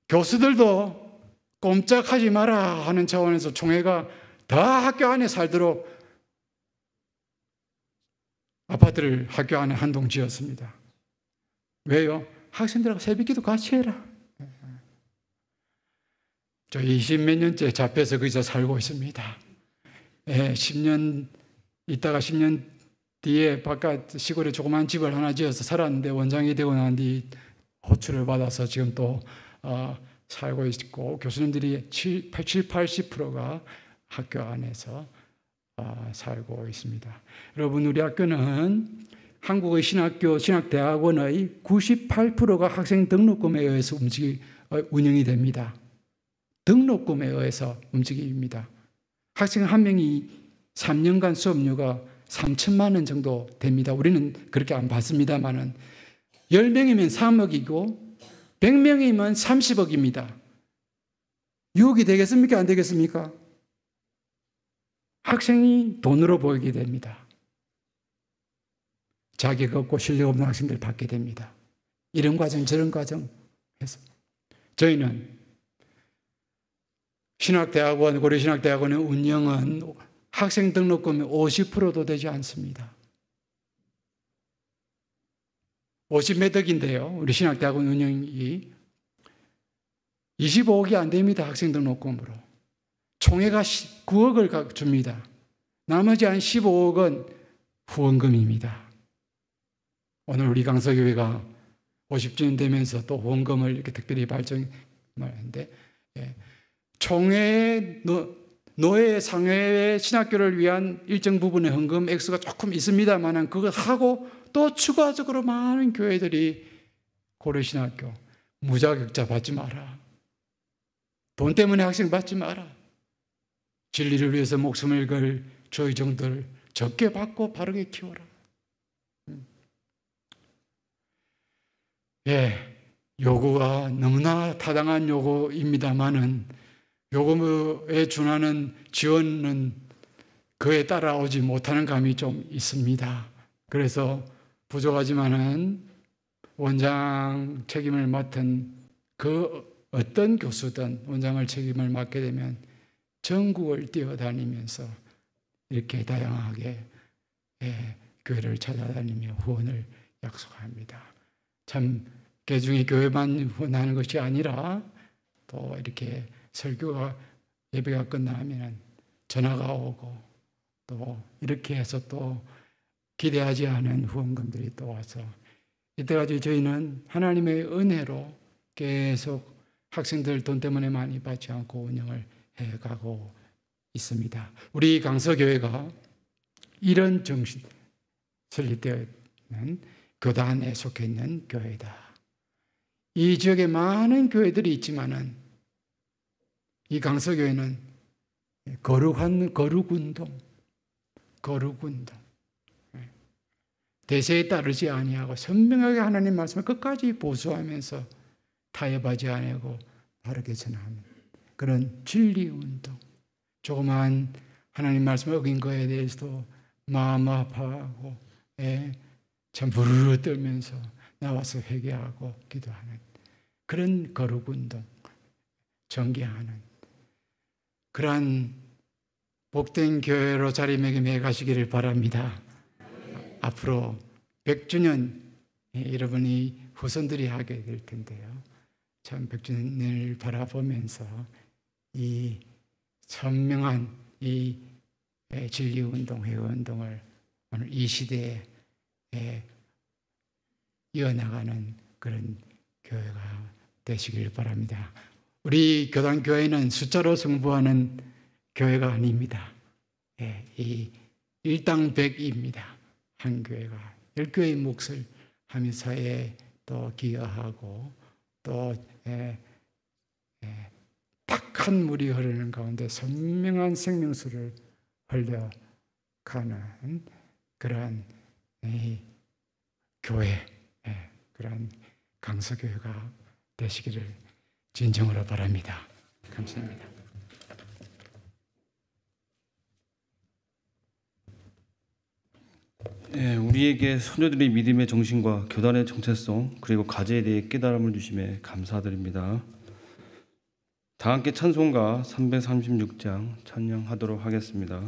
교수들도 꼼짝하지 마라 하는 차원에서 총회가 다 학교 안에 살도록 아파트를 학교 안에 한 동 지었습니다. 왜요? 학생들하고 새벽 기도 같이 해라. 저 20몇 년째 잡혀서 거기서 살고 있습니다. 10년 있다가 10년 뒤에 바깥 시골에 조그만 집을 하나 지어서 살았는데 원장이 되고 난 뒤 호출을 받아서 지금 또 살고 있고 교수님들이 80%가 학교 안에서 살고 있습니다. 여러분 우리 학교는 한국의 신학대학원의 98%가 학생 등록금에 의해서 운영이 됩니다. 등록금에 의해서 움직입니다. 학생 한 명이 3년간 수업료가 3천만 원 정도 됩니다. 우리는 그렇게 안 받습니다만은 10명이면 3억이고 100명이면 30억입니다. 유혹이 되겠습니까? 안 되겠습니까? 학생이 돈으로 보이게 됩니다. 자격 없고 실력 없는 학생들 받게 됩니다. 이런 과정 저런 과정 해서 저희는 고려신학대학원의 운영은 학생 등록금의 50%도 되지 않습니다. 50몇 억인데요. 우리 신학대학원 운영이 25억이 안 됩니다. 학생 등록금으로. 총회가 9억을 줍니다. 나머지 한 15억은 후원금입니다. 오늘 우리 강서교회가 50주년 되면서 또 후원금을 이렇게 특별히 발전했는데 총회 노회 상회의 신학교를 위한 일정 부분의 헌금 액수가 조금 있습니다만 그걸 하고 또 추가적으로 많은 교회들이 고려신학교 무자격자 받지 마라. 돈 때문에 학생 받지 마라. 진리를 위해서 목숨을 걸 저희 종들 적게 받고 바르게 키워라. 요구가 너무나 타당한 요구입니다만은 요구에 준하는 지원은 그에 따라오지 못하는 감이 좀 있습니다. 그래서 부족하지만은 원장 책임을 맡은 그 어떤 교수든 원장을 책임을 맡게 되면 전국을 뛰어다니면서 이렇게 다양하게 교회를 찾아다니며 후원을 약속합니다. 참 개중의 교회만 후원하는 것이 아니라 또 이렇게 설교가 예배가 끝나면 전화가 오고 또 이렇게 해서 또 기대하지 않은 후원금들이 또 와서 이때까지 저희는 하나님의 은혜로 계속 학생들 돈 때문에 많이 받지 않고 운영을 해가고 있습니다. 우리 강서교회가 이런 정신 설립되어 있는 교단에 속해 있는 교회다. 이 지역에 많은 교회들이 있지만은 이 강서교회는 거룩운동, 대세에 따르지 아니하고 선명하게 하나님 말씀을 끝까지 보수하면서 타협하지 아니하고 바르게 전하는 그런 진리운동. 조그만 하나님 말씀을 어긴 거에 대해서도 마음 아파하고 참 부르르 떨면서 나와서 회개하고 기도하는 그런 거룩운동, 전개하는 그러한 복된 교회로 자리매김해 가시기를 바랍니다. 앞으로 100주년 여러분이 후손들이 하게 될 텐데요. 참 100주년을 바라보면서 이 선명한 이 진리운동, 회개운동을 오늘 이 시대에 이어나가는 그런 교회가 되시길 바랍니다. 우리 교단교회는 숫자로 승부하는 교회가 아닙니다. 이 일당백입니다. 한 교회가 10교회의 몫을 하며 사회에 또 기여하고 또 딱 한 물이 흐르는 가운데 선명한 생명수를 흘려가는 그러한 교회, 그러한 강서교회가 되시기를 진정으로 바랍니다. 감사합니다. 우리에게 소녀들의 믿음의 정신과 교단의 정체성 그리고 과제에 대해 깨달음을 주심에 감사드립니다. 다 함께 찬송가 336장 찬양하도록 하겠습니다.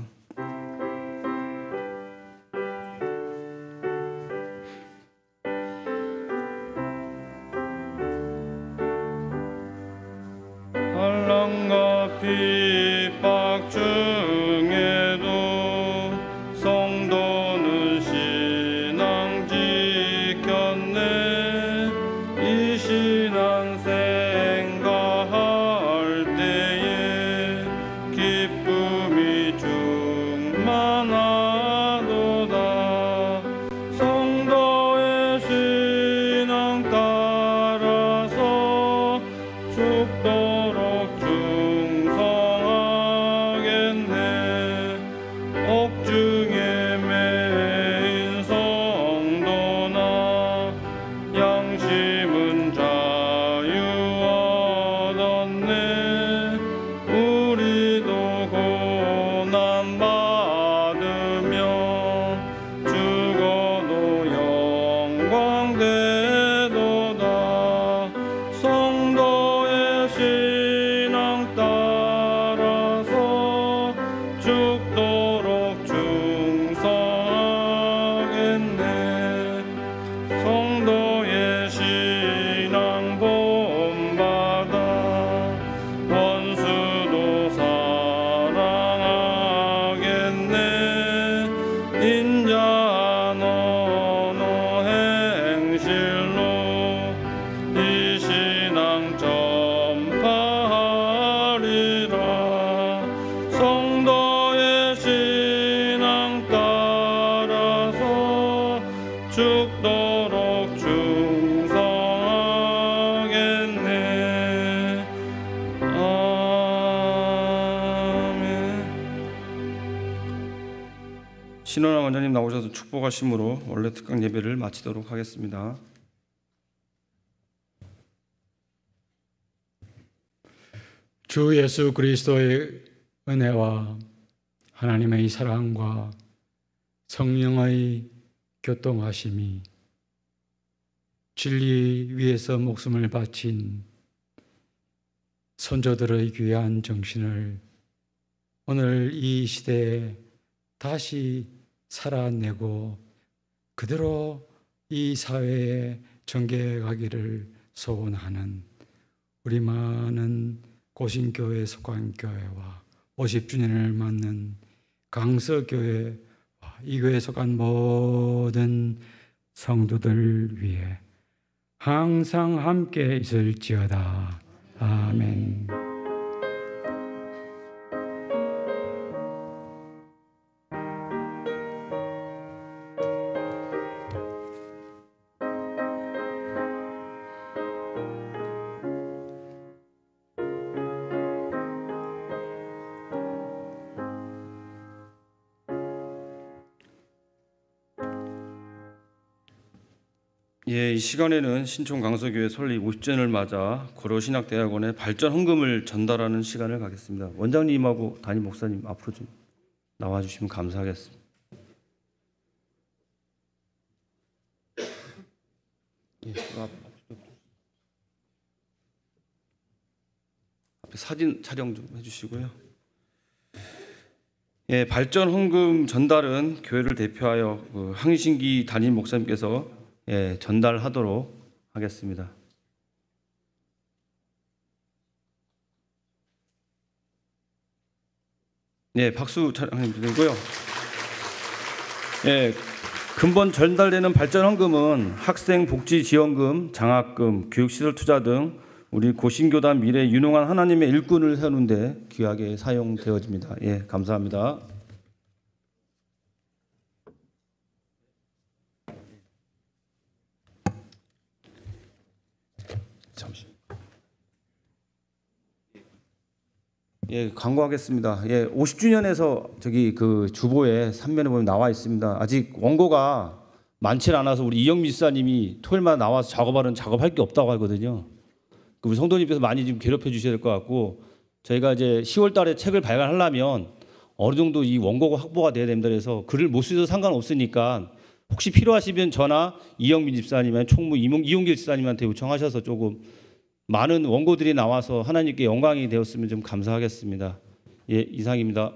환난과 핍박 중에도 성도는 신앙 지켰네. 이 신앙 생각할 때에 기쁨이 충만하도다. 성도의 신앙 따라서 죽도록 충성하겠네. 옥중에 매인 성도나 양심은 자유 얻었네. 우리도 고난 받으며 죽어도 영광 되도다. 성도의 신앙 따라서 죽도록 충성하겠네. 성도의 신앙 본받아 원수도 사랑하겠네. 인자한 언어 행실로 이 신앙 전파하리라. 성도의 신앙 따라서 죽도록 충성하겠네. 아멘. 신원아 원장님 나오셔서 축복하심으로 원래 특강 예배를 마치도록 하겠습니다. 주 예수 그리스도의 은혜와 하나님의 사랑과 성령의 교통하심이 진리 위에서 목숨을 바친 선조들의 귀한 정신을 오늘 이 시대에 다시 살아내고 그대로 이 사회에 전개가기를 소원하는 우리 많은 고신교회 속한 교회와 50주년을 맞는 강서교회와 이 교회에 속한 모든 성도들 위해 항상 함께 있을지어다. 아멘. 이 시간에는 신촌 강서교회 설립 50주년을 맞아 고려신학대학원에 발전 헌금을 전달하는 시간을 갖겠습니다. 원장님하고 담임 목사님 앞으로 좀 나와주시면 감사하겠습니다. 앞에 사진 촬영 좀 해주시고요. 발전 헌금 전달은 교회를 대표하여 항신기 담임 목사님께서 전달하도록 하겠습니다. 박수 촬영해주시고요. 근본 전달되는 발전 헌금은 학생 복지 지원금, 장학금, 교육시설 투자 등 우리 고신교단 미래 유능한 하나님의 일꾼을 세우는 데 귀하게 사용되어집니다. 감사합니다. 잠시. 광고하겠습니다. 50주년에서 저기 그 주보에 3면에 보면 나와 있습니다. 아직 원고가 많지 않아서 우리 이영미 집사님이 토요일마다 나와서 작업할 게 없다고 하거든요. 우리 성도님께서 많이 좀 괴롭혀 주셔야 될 것 같고, 저희가 이제 10월 달에 책을 발간하려면 어느 정도 이 원고가 확보가 돼야 됩니다. 그래서 글을 못 쓰셔도 상관없으니까 혹시 필요하시면 저나 이영민 집사님, 총무 이용길 집사님한테 요청하셔서 조금 많은 원고들이 나와서 하나님께 영광이 되었으면 좀 감사하겠습니다. 이상입니다.